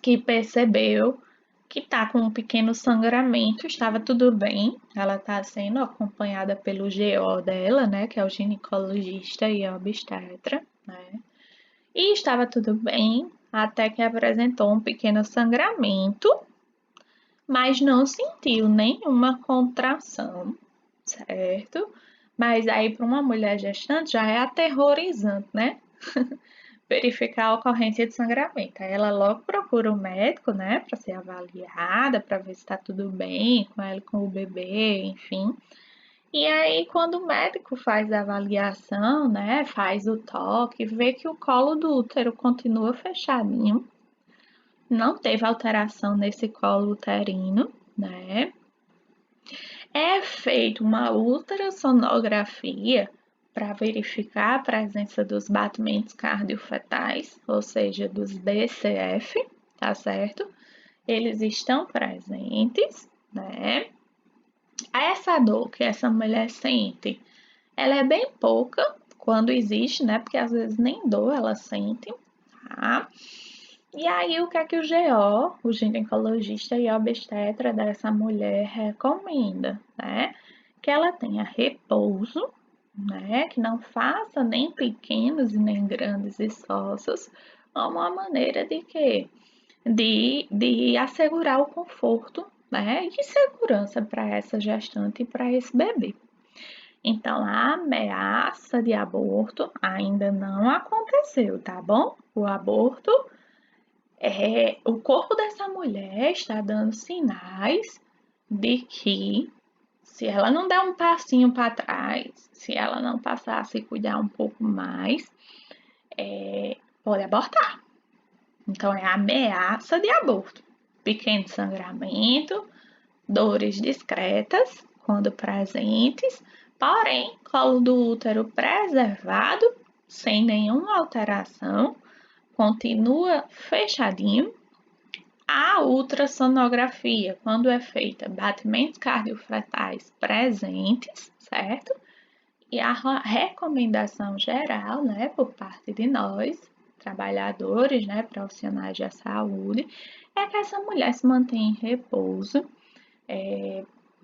que percebeu que está com um pequeno sangramento, estava tudo bem, ela está sendo acompanhada pelo GO dela, né, que é o ginecologista e obstetra, né, e estava tudo bem, até que apresentou um pequeno sangramento, mas não sentiu nenhuma contração, certo? Mas aí para uma mulher gestante já é aterrorizante, né? Verificar a ocorrência de sangramento. Aí ela logo procura o médico, né, para ser avaliada, para ver se está tudo bem com ela, com o bebê, enfim. E aí, quando o médico faz a avaliação, né, faz o toque, vê que o colo do útero continua fechadinho, não teve alteração nesse colo uterino, né? É feita uma ultrassonografia para verificar a presença dos batimentos cardiofetais, ou seja, dos BCF, tá certo? Eles estão presentes, né? Essa dor que essa mulher sente, ela é bem pouca quando existe, né? Porque às vezes nem dor ela sente, tá? E aí, o que é que o GO, o ginecologista e obstetra dessa mulher recomenda, né? Que ela tenha repouso, né? Que não faça nem pequenos e nem grandes esforços, uma maneira de quê? De assegurar o conforto, né? E segurança para essa gestante e para esse bebê. Então, a ameaça de aborto ainda não aconteceu, tá bom? O aborto o corpo dessa mulher está dando sinais de que, se ela não der um passinho para trás, se ela não passar a se cuidar um pouco mais, pode abortar. Então, é ameaça de aborto. Pequeno sangramento, dores discretas, quando presentes, porém, colo do útero preservado, sem nenhuma alteração, continua fechadinho. A ultrassonografia, quando é feita, batimentos cardiofetais presentes, certo? E a recomendação geral, né, por parte de nós, trabalhadores, né, profissionais da saúde, é que essa mulher se mantenha em repouso,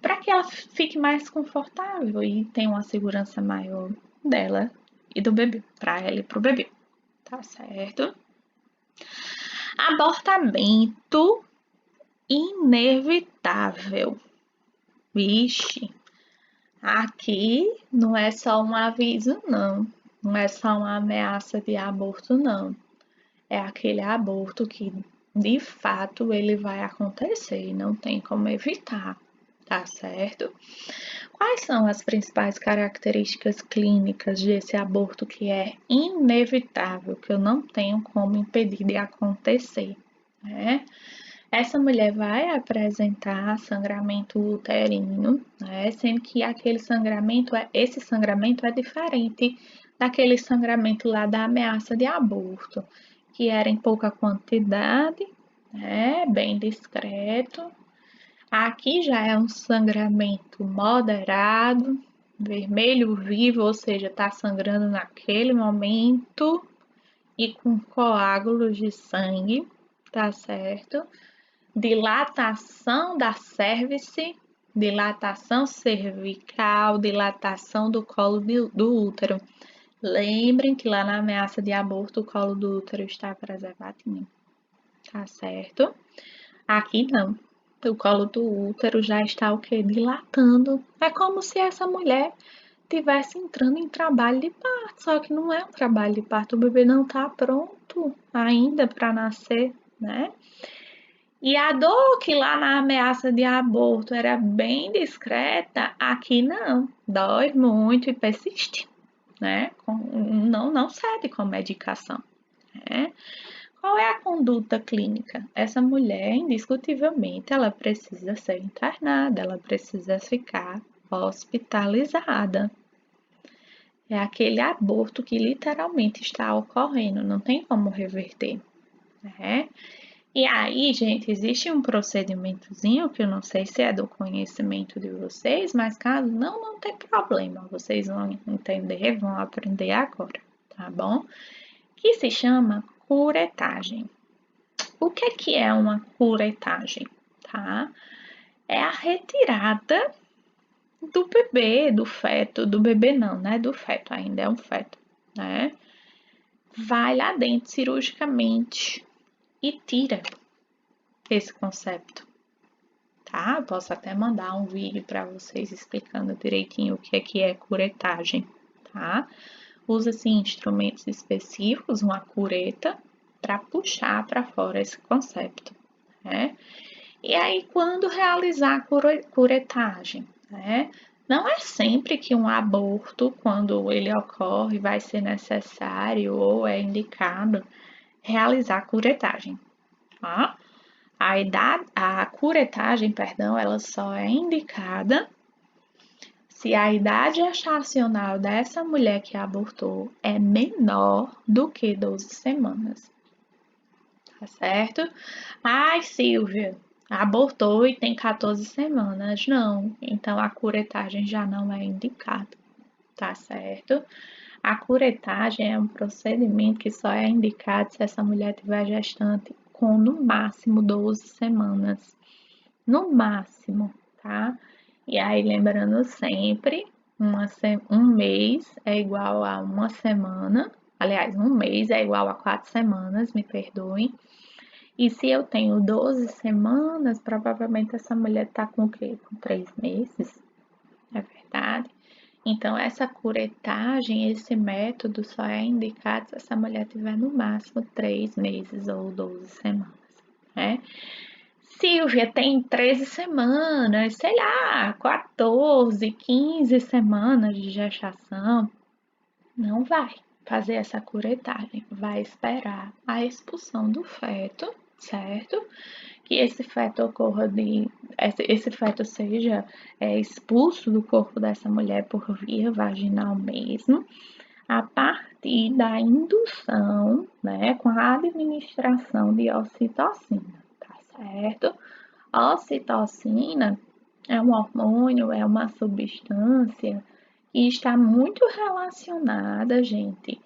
para que ela fique mais confortável e tenha uma segurança maior dela e do bebê, para ela e para o bebê, tá certo? Abortamento inevitável. Vixe, aqui não é só um aviso, não. Não é só uma ameaça de aborto, não. É aquele aborto que, de fato, ele vai acontecer e não tem como evitar, tá certo? Quais são as principais características clínicas desse aborto que é inevitável, que eu não tenho como impedir de acontecer, né? Essa mulher vai apresentar sangramento uterino, né? Sendo que esse sangramento é diferente daquele sangramento lá da ameaça de aborto, que era em pouca quantidade, né? Bem discreto. Aqui já é um sangramento moderado, vermelho vivo, ou seja, está sangrando naquele momento e com coágulos de sangue, tá certo? Dilatação da cérvice, dilatação cervical, dilatação do colo do útero. Lembrem que lá na ameaça de aborto o colo do útero está preservadinho, tá certo? Aqui não. O colo do útero já está o quê? Dilatando. É como se essa mulher estivesse entrando em trabalho de parto, só que não é um trabalho de parto, o bebê não está pronto ainda para nascer, né? E a dor que lá na ameaça de aborto era bem discreta, aqui não, dói muito e persiste, né? Não cede com medicação, né? Qual é a conduta clínica? Essa mulher, indiscutivelmente, ela precisa ser internada, ela precisa ficar hospitalizada. É aquele aborto que literalmente está ocorrendo, não tem como reverter, né? E aí, gente, existe um procedimentozinho que eu não sei se é do conhecimento de vocês, mas caso não tem problema, vocês vão entender, vão aprender agora, tá bom? Que se chama curetagem. O que é uma curetagem, tá? É a retirada do bebê, do feto, do bebê não, né? Do feto, ainda é um feto, né? Vai lá dentro cirurgicamente e tira esse concepto, tá? Posso até mandar um vídeo para vocês explicando direitinho o que é curetagem, tá? Usa-se instrumentos específicos, uma cureta, para puxar para fora esse concepto, né? E aí, quando realizar a curetagem, né? Não é sempre que um aborto, quando ele ocorre, vai ser necessário ou é indicado realizar a curetagem, tá? A curetagem, perdão, ela só é indicada se a idade gestacional dessa mulher que abortou é menor do que 12 semanas, tá certo? Ai, Silvia, abortou e tem 14 semanas. Não, então a curetagem já não é indicada, tá certo? A curetagem é um procedimento que só é indicado se essa mulher tiver gestante com no máximo 12 semanas. No máximo, tá? E aí, lembrando sempre, um mês é igual a uma semana. Aliás, um mês é igual a 4 semanas, me perdoem. E se eu tenho 12 semanas, provavelmente essa mulher tá com o quê? Com 3 meses, é verdade? Então, essa curetagem, esse método só é indicado se essa mulher tiver no máximo 3 meses ou 12 semanas, né? Silvia tem 13 semanas, sei lá, 14, 15 semanas de gestação. Não vai fazer essa curetagem, vai esperar a expulsão do feto, certo? Que esse feto esse feto seja expulso do corpo dessa mulher por via vaginal mesmo, a partir da indução, né, com a administração de ocitocina, tá certo? A ocitocina é um hormônio, é uma substância que está muito relacionada, gente,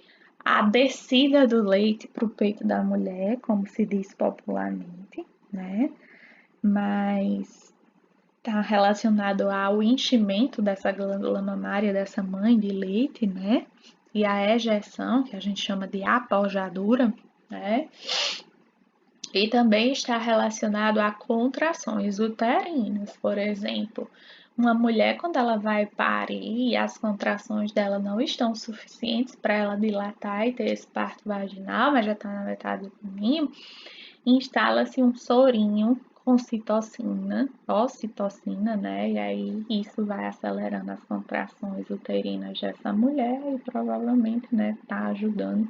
à descida do leite para o peito da mulher, como se diz popularmente, né? Mas está relacionado ao enchimento dessa glândula mamária dessa mãe de leite, né? E a ejeção, que a gente chama de apojadura, né? E também está relacionado a contrações uterinas, por exemplo. Uma mulher, quando ela vai parir e as contrações dela não estão suficientes para ela dilatar e ter esse parto vaginal, mas já está na metade do caminho, instala-se um sorinho com citocina, ocitocina, né? E aí isso vai acelerando as contrações uterinas dessa mulher e provavelmente, né, tá ajudando,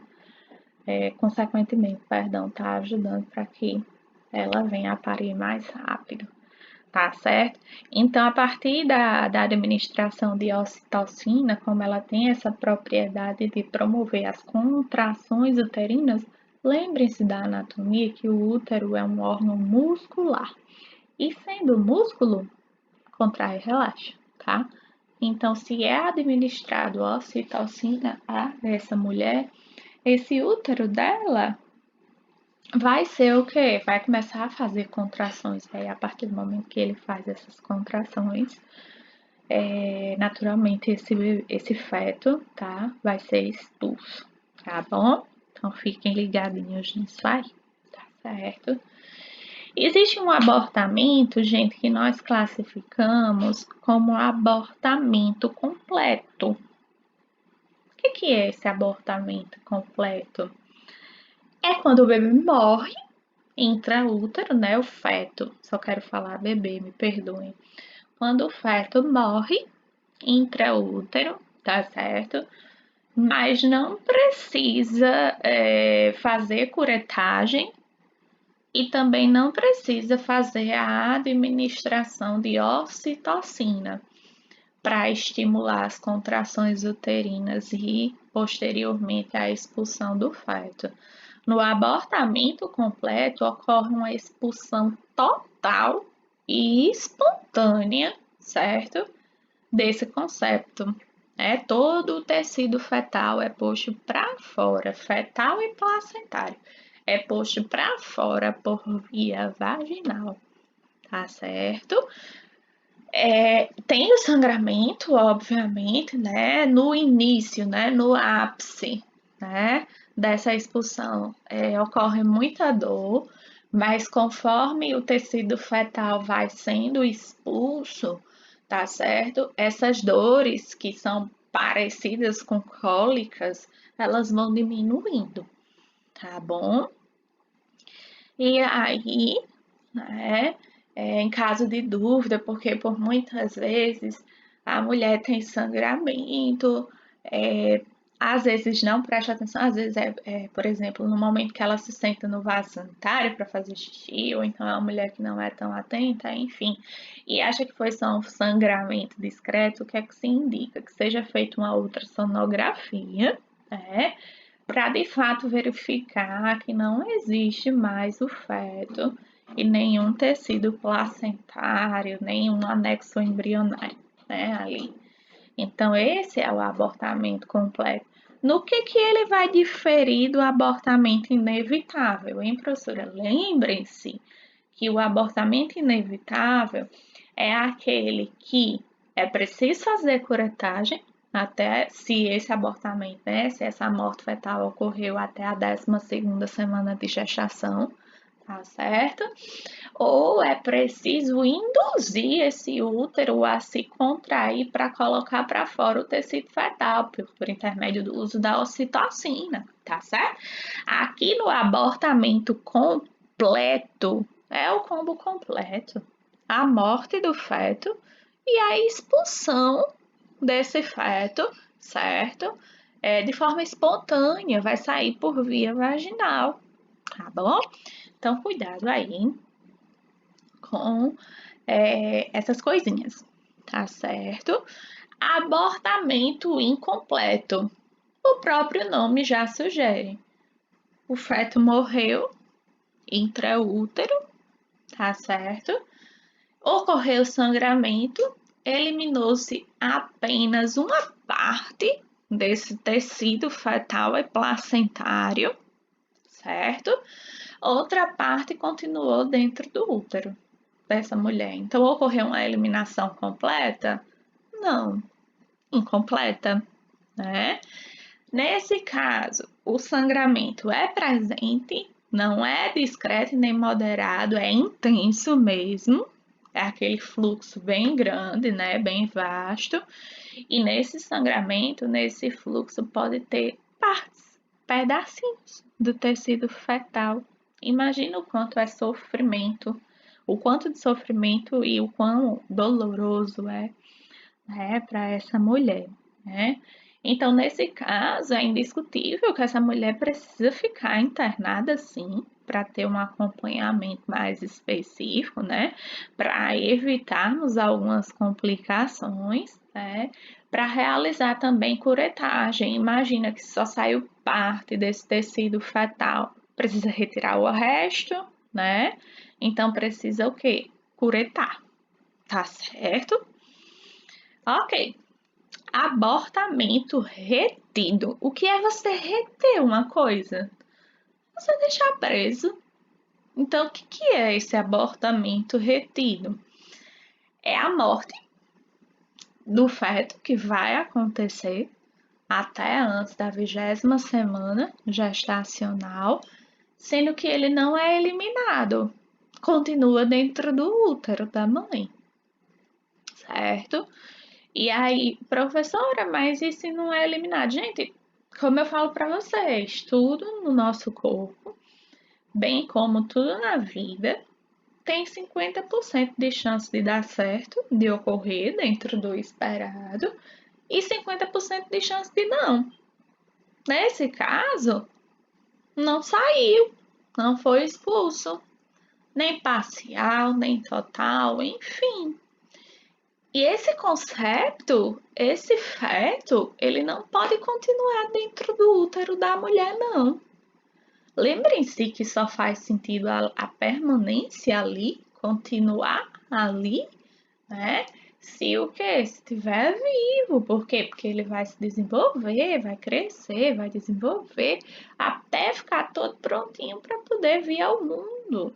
consequentemente, perdão, tá ajudando para que ela venha a parir mais rápido, tá certo? Então, a partir da administração de ocitocina, como ela tem essa propriedade de promover as contrações uterinas, lembrem-se da anatomia que o útero é um órgão muscular. E sendo músculo, contrai e relaxa, tá? Então, se é administrado ocitocina a essa mulher, esse útero dela vai ser o quê? Vai começar a fazer contrações. Aí, a partir do momento que ele faz essas contrações, naturalmente esse feto, tá? Vai ser expulso, tá bom? Então, fiquem ligadinhos nisso aí, tá certo? Existe um abortamento, gente, que nós classificamos como abortamento completo. O que é esse abortamento completo? É quando o bebê morre intraútero, né? O feto, só quero falar bebê, me perdoem. Quando o feto morre intraútero, tá certo? Mas não precisa fazer curetagem e também não precisa fazer a administração de ocitocina para estimular as contrações uterinas e posteriormente a expulsão do feto. No abortamento completo, ocorre uma expulsão total e espontânea, certo? Desse concepto. Todo o tecido fetal é posto para fora, fetal e placentário. É posto para fora por via vaginal, tá certo? Tem o sangramento, obviamente, né? No início, né? No ápice, né? Dessa expulsão, ocorre muita dor, mas conforme o tecido fetal vai sendo expulso, tá certo? Essas dores que são parecidas com cólicas, elas vão diminuindo, tá bom? E aí, né? Em caso de dúvida, porque por muitas vezes a mulher tem sangramento, é, às vezes não presta atenção, às vezes por exemplo, no momento que ela se senta no vaso sanitário para fazer xixi, ou então é uma mulher que não é tão atenta, enfim, e acha que foi só um sangramento discreto, o que é que se indica? Que seja feita uma ultrassonografia, né? Para de fato verificar que não existe mais o feto e nenhum tecido placentário, nenhum anexo embrionário, né, ali. Então, esse é o abortamento completo. No que ele vai diferir do abortamento inevitável, hein, professora? Lembrem-se que o abortamento inevitável é aquele que é preciso fazer curetagem até se esse abortamento, né, se essa morte fetal ocorreu até a 12ª semana de gestação, tá certo? Ou é preciso induzir esse útero a se contrair para colocar para fora o tecido fetal por intermédio do uso da ocitocina, tá certo? Aqui no abortamento completo, é o combo completo. A morte do feto e a expulsão desse feto, certo? De forma espontânea, vai sair por via vaginal, tá bom? Então, cuidado aí com essas coisinhas, tá certo? Abortamento incompleto. O próprio nome já sugere. O feto morreu intraútero, tá certo? Ocorreu sangramento, eliminou-se apenas uma parte desse tecido fetal e placentário, certo? Outra parte continuou dentro do útero dessa mulher. Então, ocorreu uma eliminação completa? Não, incompleta, né? Nesse caso, o sangramento é presente, não é discreto nem moderado, é intenso mesmo. É aquele fluxo bem grande, né, bem vasto. E nesse sangramento, nesse fluxo, pode ter partes, pedacinhos do tecido fetal. Imagina o quanto é sofrimento, o quanto de sofrimento e o quão doloroso é, né, para essa mulher, né? Então, nesse caso, é indiscutível que essa mulher precisa ficar internada, sim, para ter um acompanhamento mais específico, né? Para evitarmos algumas complicações, né? Para realizar também curetagem. Imagina que só saiu parte desse tecido fetal, precisa retirar o resto, né? Então, precisa o quê? Curetar, tá certo? Ok. Abortamento retido. O que é você reter uma coisa? Você deixar preso. Então, o que é esse abortamento retido? É a morte do feto que vai acontecer até antes da 20ª semana gestacional, sendo que ele não é eliminado, continua dentro do útero da mãe, certo? E aí, professora, mas e se não é eliminado? Gente, como eu falo para vocês, tudo no nosso corpo, bem como tudo na vida, tem 50% de chance de dar certo, de ocorrer dentro do esperado, e 50% de chance de não. Nesse caso, não saiu, não foi expulso, nem parcial, nem total, enfim. E esse concepto, esse feto, ele não pode continuar dentro do útero da mulher, não. Lembrem-se que só faz sentido a permanência ali, continuar ali, né? Se o quê? Se estiver vivo. Por quê? Porque ele vai se desenvolver, vai crescer, vai desenvolver, até ficar todo prontinho para poder vir ao mundo.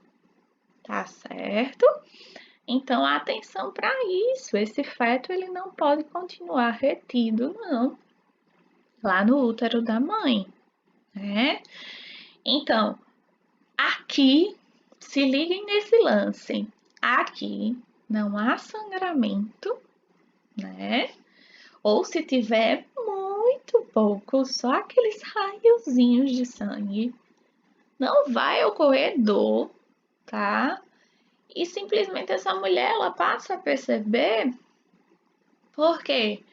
Tá certo? Então, atenção para isso. Esse feto ele não pode continuar retido, não, lá no útero da mãe, né? Então, aqui, se liguem nesse lance. Aqui não há sangramento, né? Ou se tiver muito pouco, só aqueles raiozinhos de sangue, não vai ocorrer dor, tá? E simplesmente essa mulher ela passa a perceber. Por quê?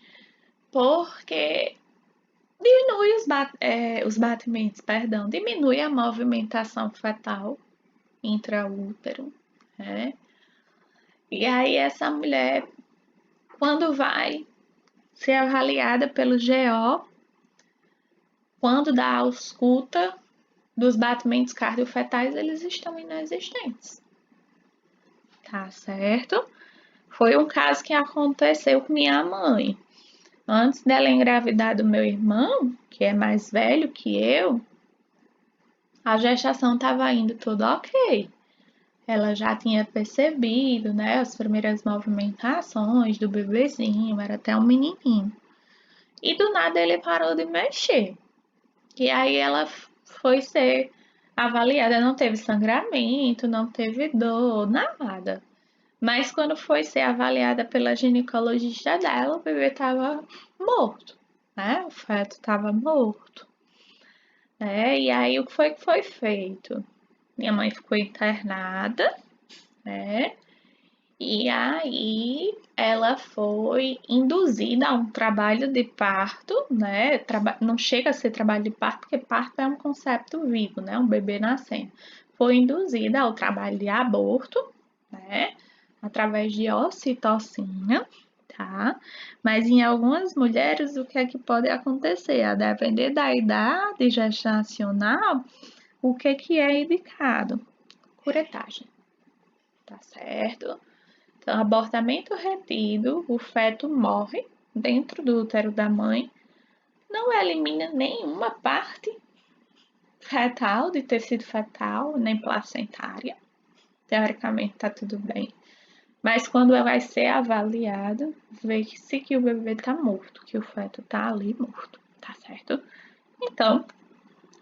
Porque diminui os batimentos, perdão, diminui a movimentação fetal intraútero, né? E aí essa mulher, quando vai ser avaliada pelo GO, quando dá a ausculta dos batimentos cardiofetais, eles estão inexistentes, tá certo? Foi um caso que aconteceu com minha mãe. Antes dela engravidar do meu irmão, que é mais velho que eu, a gestação estava indo tudo ok. Ela já tinha percebido, né, as primeiras movimentações do bebezinho, era até um menininho. E do nada ele parou de mexer. E aí ela foi ser avaliada, não teve sangramento, não teve dor, nada. Mas quando foi ser avaliada pela ginecologista dela, o bebê estava morto, né? O feto estava morto, né? E aí o que foi feito? Minha mãe ficou internada, né? E aí ela foi induzida a um trabalho de parto, né? Não chega a ser trabalho de parto, porque parto é um conceito vivo, né? Um bebê nascendo. Foi induzida ao trabalho de aborto, né? Através de ocitocina, tá? Mas em algumas mulheres, o que é que pode acontecer? A depender da idade gestacional, o que é indicado? Curetagem, tá certo? Então, abortamento retido, o feto morre dentro do útero da mãe, não elimina nenhuma parte fetal, de tecido fetal, nem placentária. Teoricamente, tá tudo bem. Mas quando vai ser avaliado, vê-se que o bebê tá morto, que o feto tá ali morto, tá certo? Então,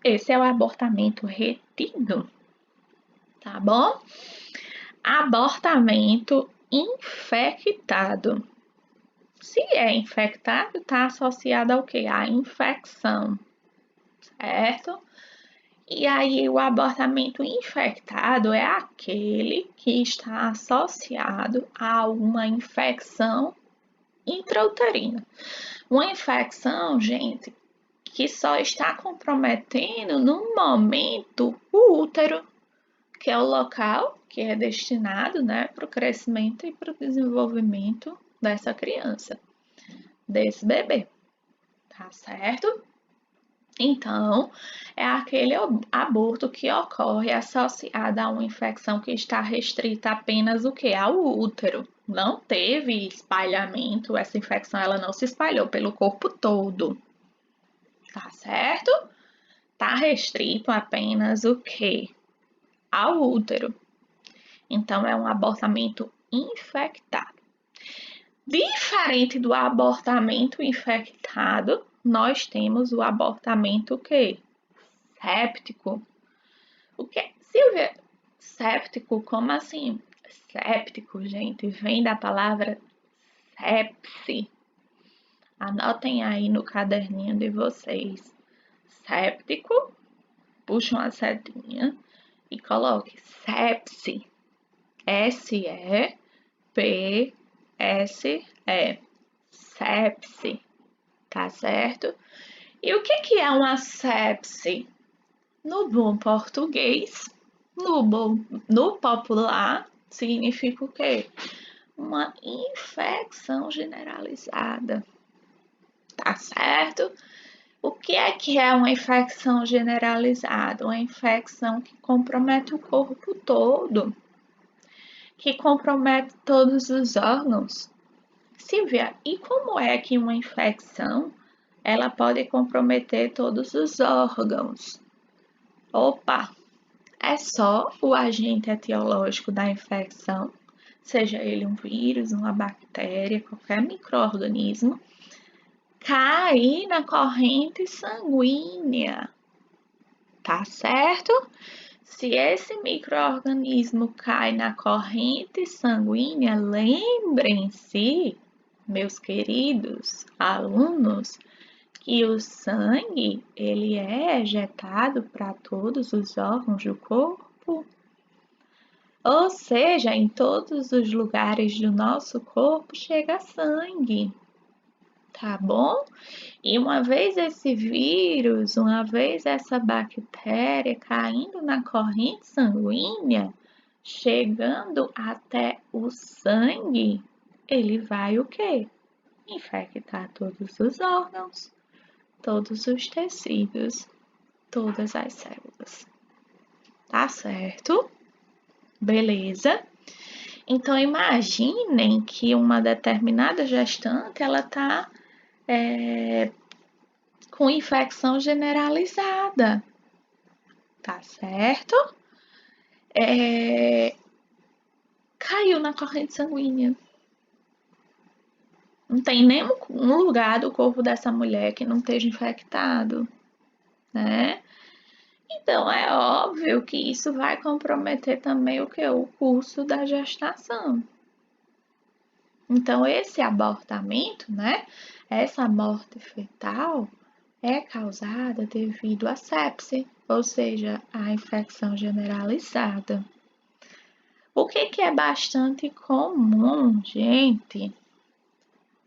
esse é o abortamento retido, tá bom? Abortamento infectado. Se é infectado, está associado ao quê? À infecção, certo? E aí, o abortamento infectado é aquele que está associado a uma infecção intrauterina. Uma infecção, gente, que só está comprometendo no momento o útero, que é o local que é destinado, né, para o crescimento e para o desenvolvimento dessa criança, desse bebê, tá certo? Então, é aquele aborto que ocorre associado a uma infecção que está restrita apenas o que? Ao útero. Não teve espalhamento, essa infecção ela não se espalhou pelo corpo todo. Tá certo? Tá restrito apenas o que? Ao útero. Então, é um abortamento infectado. Diferente do abortamento infectado, nós temos o abortamento o quê? Séptico. O que, Silvia? Séptico, como assim? Séptico, gente, vem da palavra sepse. Anotem aí no caderninho de vocês. Séptico, puxa uma setinha e coloque sepse. S-E-P-S-E. Sepse, tá certo? E o que é uma sepse? No bom português, no popular, significa o quê? Uma infecção generalizada, tá certo? O que é uma infecção generalizada? Uma infecção que compromete o corpo todo, que compromete todos os órgãos. Silvia, e como é que uma infecção ela pode comprometer todos os órgãos? Opa, é só o agente etiológico da infecção, seja ele um vírus, uma bactéria, qualquer micro-organismo, cair na corrente sanguínea, tá certo? Se esse micro-organismo cai na corrente sanguínea, lembrem-se, meus queridos alunos, que o sangue ele é ejetado para todos os órgãos do corpo, ou seja, em todos os lugares do nosso corpo chega sangue, tá bom? E uma vez esse vírus, uma vez essa bactéria caindo na corrente sanguínea, chegando até o sangue, ele vai o quê? Infectar todos os órgãos, todos os tecidos, todas as células. Tá certo? Beleza? Então, imaginem que uma determinada gestante, ela tá com infecção generalizada. Tá certo? Caiu na corrente sanguínea. Não tem nenhum lugar do corpo dessa mulher que não esteja infectado, né? Então, é óbvio que isso vai comprometer também o que? O curso da gestação. Então, esse abortamento, né? Essa morte fetal é causada devido à sepse, ou seja, à infecção generalizada. O que é bastante comum, gente,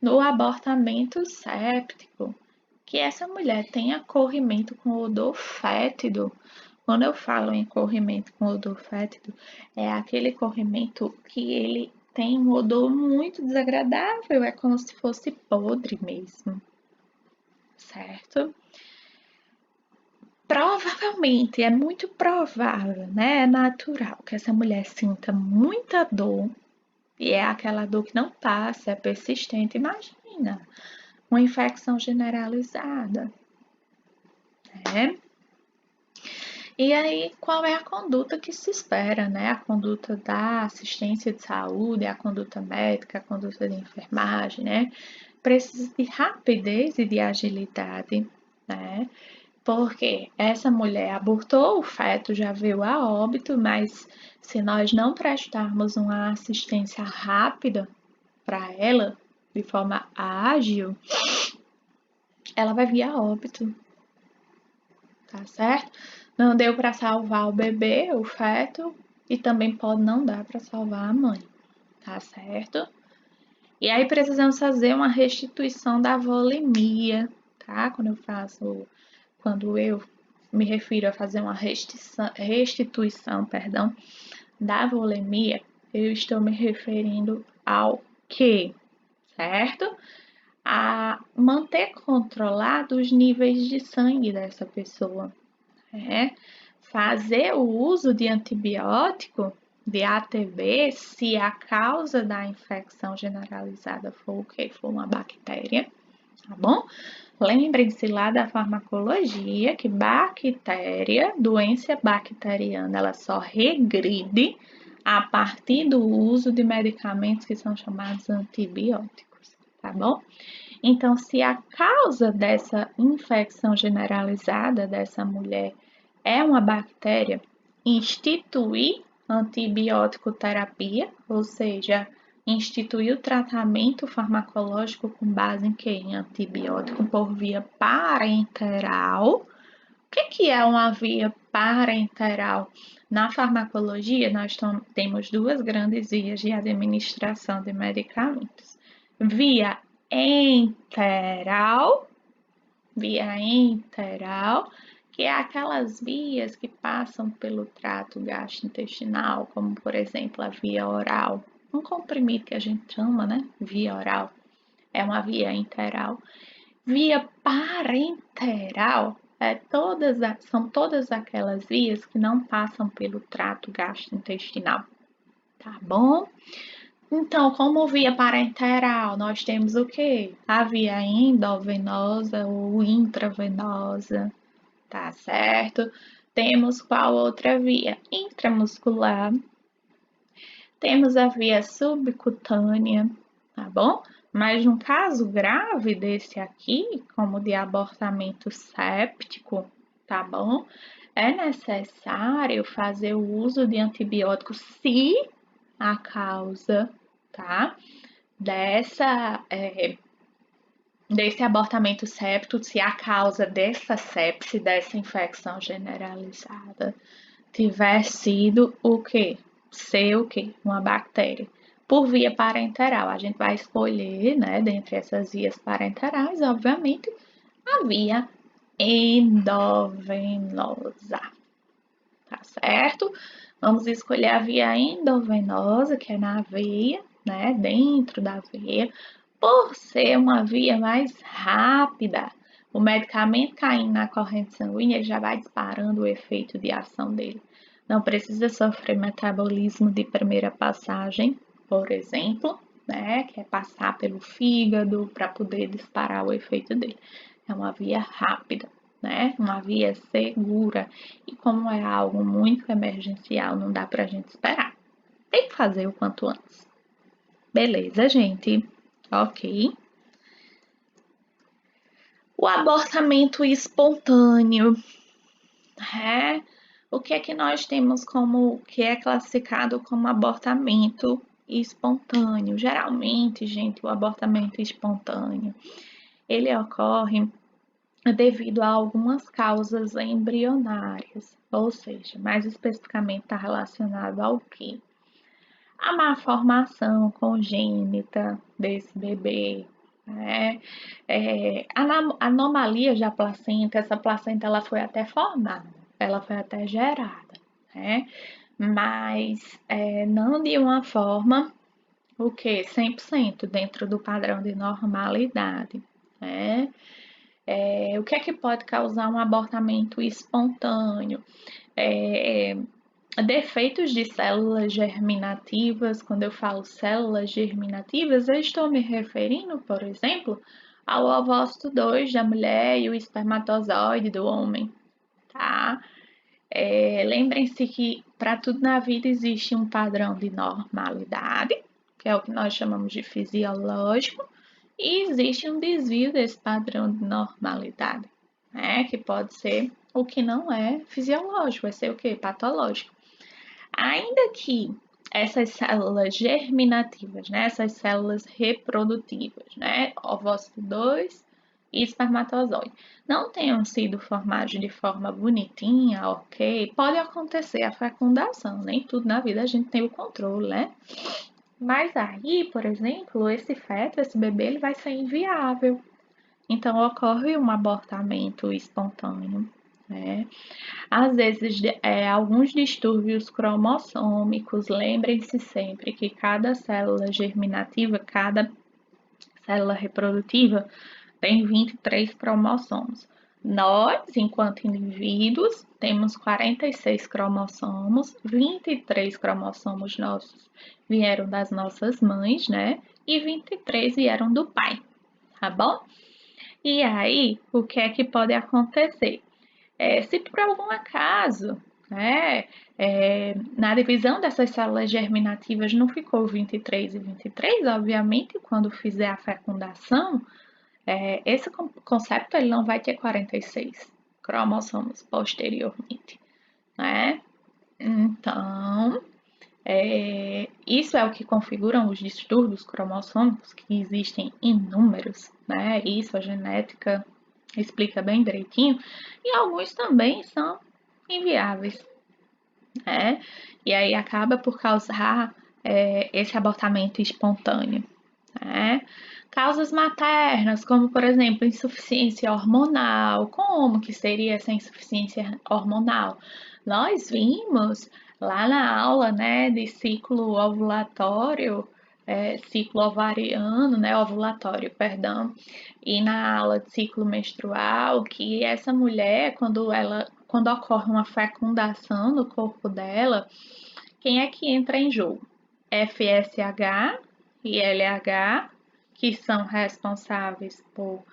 no abortamento séptico? Que essa mulher tenha corrimento com odor fétido. Quando eu falo em corrimento com odor fétido, é aquele corrimento que ele tem um odor muito desagradável, é como se fosse podre mesmo, certo? Provavelmente, é muito provável, né? É natural que essa mulher sinta muita dor e é aquela dor que não passa, é persistente. Imagina, uma infecção generalizada, né? E aí, qual é a conduta que se espera, né? A conduta da assistência de saúde, a conduta médica, a conduta de enfermagem, né? Precisa de rapidez e de agilidade, né? Porque essa mulher abortou, o feto já veio a óbito, mas se nós não prestarmos uma assistência rápida para ela, de forma ágil, ela vai vir a óbito, tá certo? Não deu para salvar o bebê, o feto, e também pode não dar para salvar a mãe, tá certo? E aí precisamos fazer uma restituição da volemia, tá? Quando eu me refiro a fazer uma restituição, perdão, da volemia, eu estou me referindo ao quê? Certo? A manter controlado os níveis de sangue dessa pessoa. Fazer o uso de antibiótico, de ATB, se a causa da infecção generalizada for o quê? For uma bactéria, tá bom? Lembrem-se lá da farmacologia que bactéria, doença bacteriana, ela só regride a partir do uso de medicamentos que são chamados antibióticos, tá bom? Então, se a causa dessa infecção generalizada dessa mulher é uma bactéria, instituir antibiótico terapia, ou seja, instituir o tratamento farmacológico com base em quê? Em antibiótico por via parenteral. O que é uma via parenteral? Na farmacologia, nós temos duas grandes vias de administração de medicamentos. Via enteral, que é aquelas vias que passam pelo trato gastrointestinal, como por exemplo a via oral. Um comprimido que a gente chama, né? Via oral. É uma via enteral. Via parenteral são todas aquelas vias que não passam pelo trato gastrointestinal. Tá bom? Então, como via parenteral, nós temos o quê? A via endovenosa ou intravenosa, tá certo? Temos qual outra via? Intramuscular. Temos a via subcutânea, tá bom? Mas no caso grave desse aqui, como de abortamento séptico, tá bom? É necessário fazer o uso de antibióticos se a causa, tá? Desse abortamento séptico, se a causa dessa sepse, dessa infecção generalizada, tiver sido o quê? Ser o quê? Uma bactéria. Por via parenteral, a gente vai escolher, né, dentre essas vias parenterais, obviamente, a via endovenosa, tá certo? Vamos escolher a via endovenosa, que é na veia, né, dentro da veia, por ser uma via mais rápida. O medicamento caindo na corrente sanguínea já vai disparando o efeito de ação dele. Não precisa sofrer metabolismo de primeira passagem, por exemplo, né, que é passar pelo fígado para poder disparar o efeito dele. É uma via rápida, né, uma via segura. E como é algo muito emergencial, não dá para a gente esperar. Tem que fazer o quanto antes. Beleza, gente? Ok. O abortamento espontâneo, né? O que é que nós temos como que é classificado como abortamento espontâneo? Geralmente, gente, o abortamento espontâneo, ele ocorre devido a algumas causas embrionárias, ou seja, mais especificamente está relacionado ao quê? A má formação congênita desse bebê, né? Anomalias da placenta, essa placenta ela foi até formada, ela foi até gerada, né? Mas não de uma forma, o que? 100% dentro do padrão de normalidade, né? O que é que pode causar um abortamento espontâneo? Defeitos de células germinativas. Quando eu falo células germinativas, eu estou me referindo, por exemplo, ao ovócito 2 da mulher e o espermatozoide do homem, tá? Lembrem-se que para tudo na vida existe um padrão de normalidade, que é o que nós chamamos de fisiológico, e existe um desvio desse padrão de normalidade, né? Que pode ser o que não é fisiológico, vai ser o que? Patológico. Ainda que essas células germinativas, né? Essas células reprodutivas, né? Ovócito 2 e espermatozoide, não tenham sido formados de forma bonitinha, ok? Pode acontecer a fecundação, nem tudo na vida a gente tem o controle, né? Mas aí, por exemplo, esse feto, esse bebê, ele vai ser inviável. Então, ocorre um abortamento espontâneo, né? Às vezes, alguns distúrbios cromossômicos, lembrem-se sempre que cada célula germinativa, cada célula reprodutiva, tem 23 cromossomos. Nós, enquanto indivíduos, temos 46 cromossomos, 23 cromossomos nossos vieram das nossas mães, né? E 23 vieram do pai, tá bom? E aí, o que é que pode acontecer? Se por algum acaso, né, na divisão dessas células germinativas não ficou 23 e 23, obviamente, quando fizer a fecundação, esse concepto ele não vai ter 46 cromossomos posteriormente, né? Então, isso é o que configuram os distúrbios cromossômicos, que existem inúmeros, né? Isso a genética explica bem direitinho, e alguns também são inviáveis, né? E aí acaba por causar esse abortamento espontâneo, né? Causas maternas, como por exemplo insuficiência hormonal. Como que seria essa insuficiência hormonal? Nós vimos lá na aula, né, de ciclo ovulatório, ciclo ovariano, né, ovulatório, perdão, e na aula de ciclo menstrual, que essa mulher, quando ocorre uma fecundação no corpo dela, quem é que entra em jogo? FSH e LH, que são responsáveis por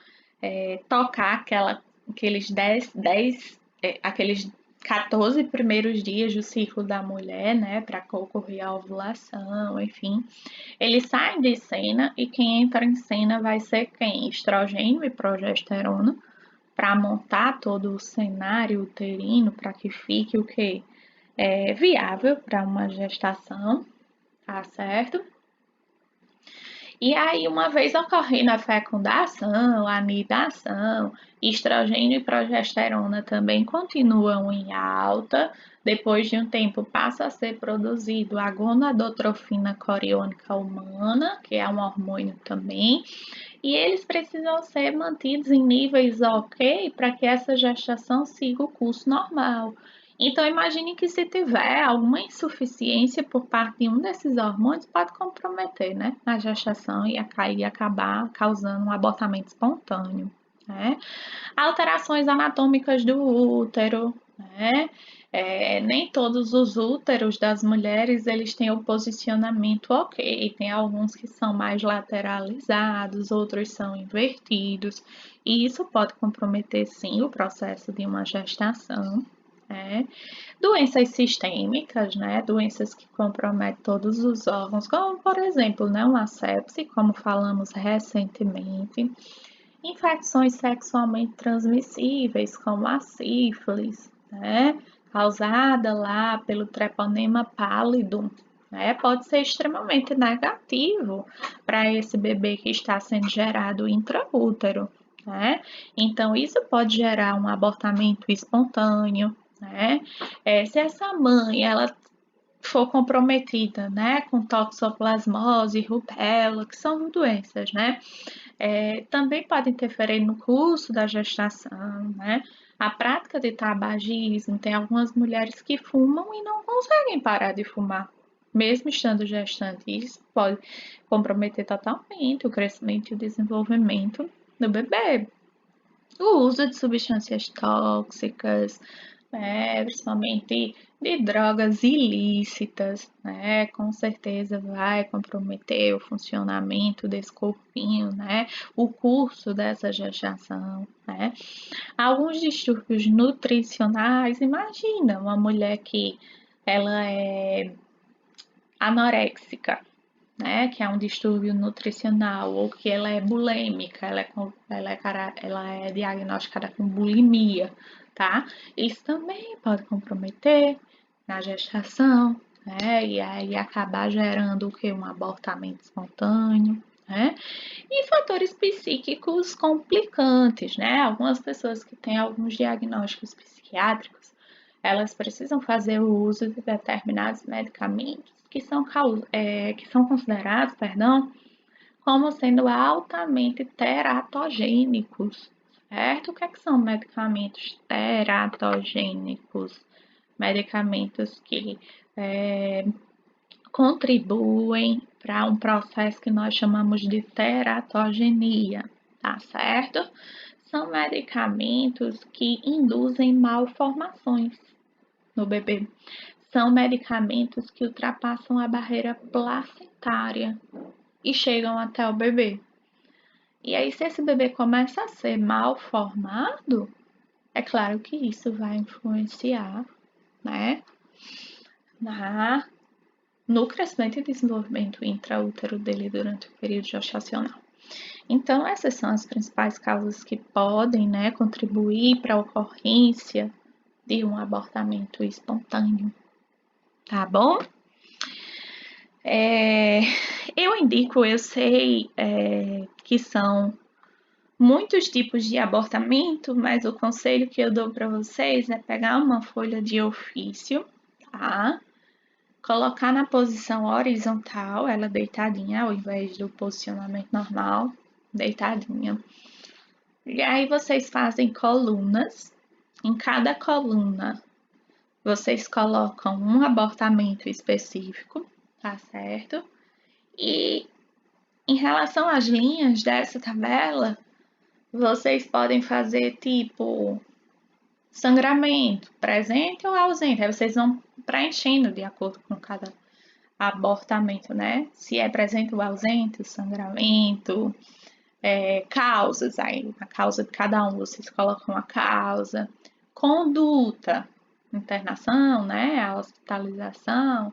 tocar aqueles 14 primeiros dias do ciclo da mulher, né, para ocorrer a ovulação, enfim. Eles saem de cena e quem entra em cena vai ser quem? Estrogênio e progesterona, para montar todo o cenário uterino, para que fique o que? Viável para uma gestação, tá certo? E aí, uma vez ocorrendo a fecundação, a anidação, estrogênio e progesterona também continuam em alta. Depois de um tempo, passa a ser produzido a gonadotrofina coriônica humana, que é um hormônio também, e eles precisam ser mantidos em níveis ok para que essa gestação siga o curso normal. Então, imagine que se tiver alguma insuficiência por parte de um desses hormônios, pode comprometer, né, a gestação e acabar causando um abortamento espontâneo, né? Alterações anatômicas do útero, né? Nem todos os úteros das mulheres eles têm o posicionamento ok, tem alguns que são mais lateralizados, outros são invertidos, e isso pode comprometer sim o processo de uma gestação. Doenças sistêmicas, né? Doenças que comprometem todos os órgãos, como por exemplo, né, uma sepse, como falamos recentemente, infecções sexualmente transmissíveis, como a sífilis, né? Causada lá pelo treponema pallidum, né? Pode ser extremamente negativo para esse bebê que está sendo gerado intraútero, né? Então, isso pode gerar um abortamento espontâneo, né? Se essa mãe, ela for comprometida, né, com toxoplasmose, rubéola, que são doenças, né, também pode interferir no curso da gestação, né, a prática de tabagismo, tem algumas mulheres que fumam e não conseguem parar de fumar, mesmo estando gestante, isso pode comprometer totalmente o crescimento e o desenvolvimento do bebê. O uso de substâncias tóxicas, principalmente de drogas ilícitas, né, com certeza vai comprometer o funcionamento desse corpinho, né, o curso dessa gestação, né. Alguns distúrbios nutricionais, imagina uma mulher que ela é anoréxica, né, que é um distúrbio nutricional, ou que ela é bulêmica, ela é diagnosticada com bulimia, tá? Isso também pode comprometer na gestação, né, e aí acabar gerando o que? Um abortamento espontâneo, né? E fatores psíquicos complicantes, né? Algumas pessoas que têm alguns diagnósticos psiquiátricos, elas precisam fazer o uso de determinados medicamentos que são considerados, perdão, como sendo altamente teratogênicos, certo? O que, que são medicamentos teratogênicos? Medicamentos que contribuem para um processo que nós chamamos de teratogenia, tá certo? São medicamentos que induzem malformações no bebê. São medicamentos que ultrapassam a barreira placentária e chegam até o bebê. E aí, se esse bebê começa a ser mal formado, é claro que isso vai influenciar, né, no crescimento e desenvolvimento intraútero dele durante o período gestacional. Então, essas são as principais causas que podem, né, contribuir para a ocorrência de um abortamento espontâneo, tá bom? Eu sei que são muitos tipos de abortamento, mas o conselho que eu dou para vocês é pegar uma folha de ofício, tá? Colocar na posição horizontal, ela deitadinha, ao invés do posicionamento normal, deitadinha. E aí vocês fazem colunas. Em cada coluna, vocês colocam um abortamento específico, tá certo? E em relação às linhas dessa tabela, vocês podem fazer tipo sangramento, presente ou ausente. Aí vocês vão preenchendo de acordo com cada abortamento, né? Se é presente ou ausente, o sangramento, causas, aí a causa de cada um vocês colocam a causa, conduta, internação, né? A hospitalização,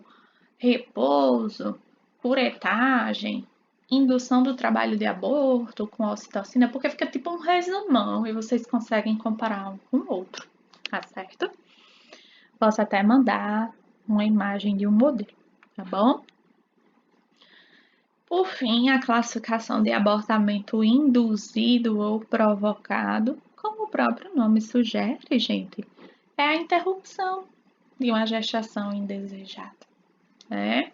repouso, curetagem, indução do trabalho de aborto com ocitocina, porque fica tipo um resumão e vocês conseguem comparar um com o outro, tá certo? Posso até mandar uma imagem de um modelo, tá bom? Por fim, a classificação de abortamento induzido ou provocado, como o próprio nome sugere, gente, é a interrupção de uma gestação indesejada, né?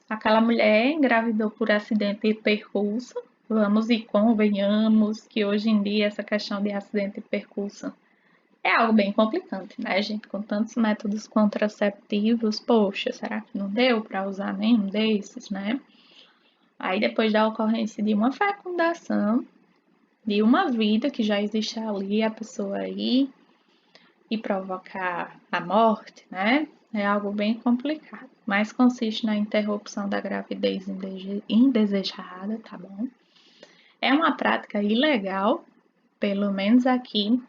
Aquela mulher engravidou por acidente de percurso. Vamos e convenhamos que hoje em dia essa questão de acidente de percurso é algo bem complicante, né, gente? Com tantos métodos contraceptivos, poxa, será que não deu para usar nenhum desses, né? Aí depois da ocorrência de uma fecundação, de uma vida que já existe ali, a pessoa aí e provocar a morte, né? É algo bem complicado, mas consiste na interrupção da gravidez indesejada, tá bom? É uma prática ilegal, pelo menos aqui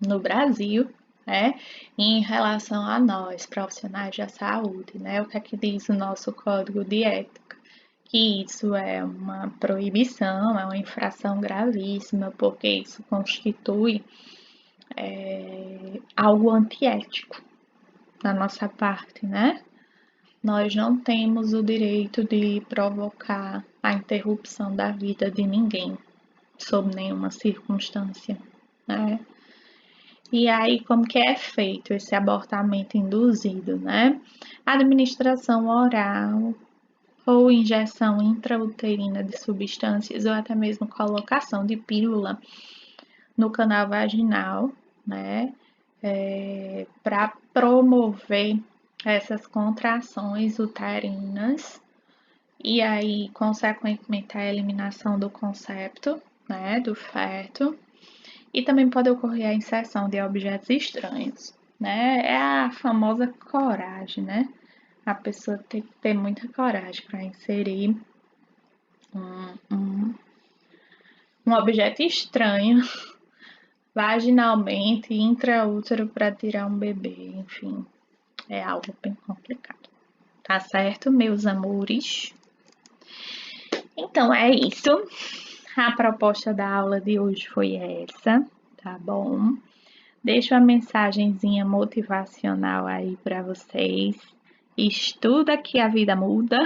no Brasil, né? Em relação a nós, profissionais da saúde, né? O que é que diz o nosso código de ética? Que isso é uma proibição, é uma infração gravíssima, porque isso constitui algo antiético da nossa parte, né? Nós não temos o direito de provocar a interrupção da vida de ninguém, sob nenhuma circunstância, né? E aí, como que é feito esse abortamento induzido, né? Administração oral ou injeção intrauterina de substâncias ou até mesmo colocação de pílula no canal vaginal, né? Para promover essas contrações uterinas e aí, consequentemente, a eliminação do concepto, né, do feto, e também pode ocorrer a inserção de objetos estranhos, né? É a famosa coragem, né? A pessoa tem que ter muita coragem para inserir um objeto estranho vaginalmente, intraútero para tirar um bebê, enfim, é algo bem complicado. Tá certo, meus amores? Então é isso. A proposta da aula de hoje foi essa, tá bom? Deixo a mensagenzinha motivacional aí para vocês. Estuda que a vida muda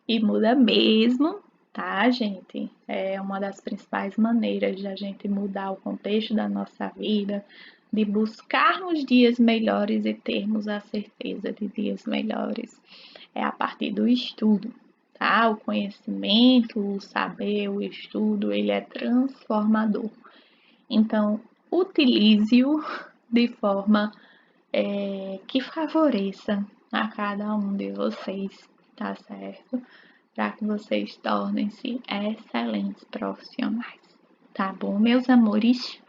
e muda mesmo, tá, gente? É uma das principais maneiras de a gente mudar o contexto da nossa vida, de buscarmos dias melhores e termos a certeza de dias melhores. É a partir do estudo, tá? O conhecimento, o saber, o estudo, ele é transformador. Então, utilize-o de forma que favoreça a cada um de vocês, tá certo? Para que vocês tornem-se excelentes profissionais, tá bom, meus amores?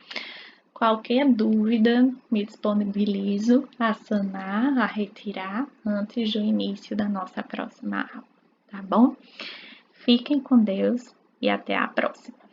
Qualquer dúvida, me disponibilizo a sanar, a retirar antes do início da nossa próxima aula, tá bom? Fiquem com Deus e até a próxima.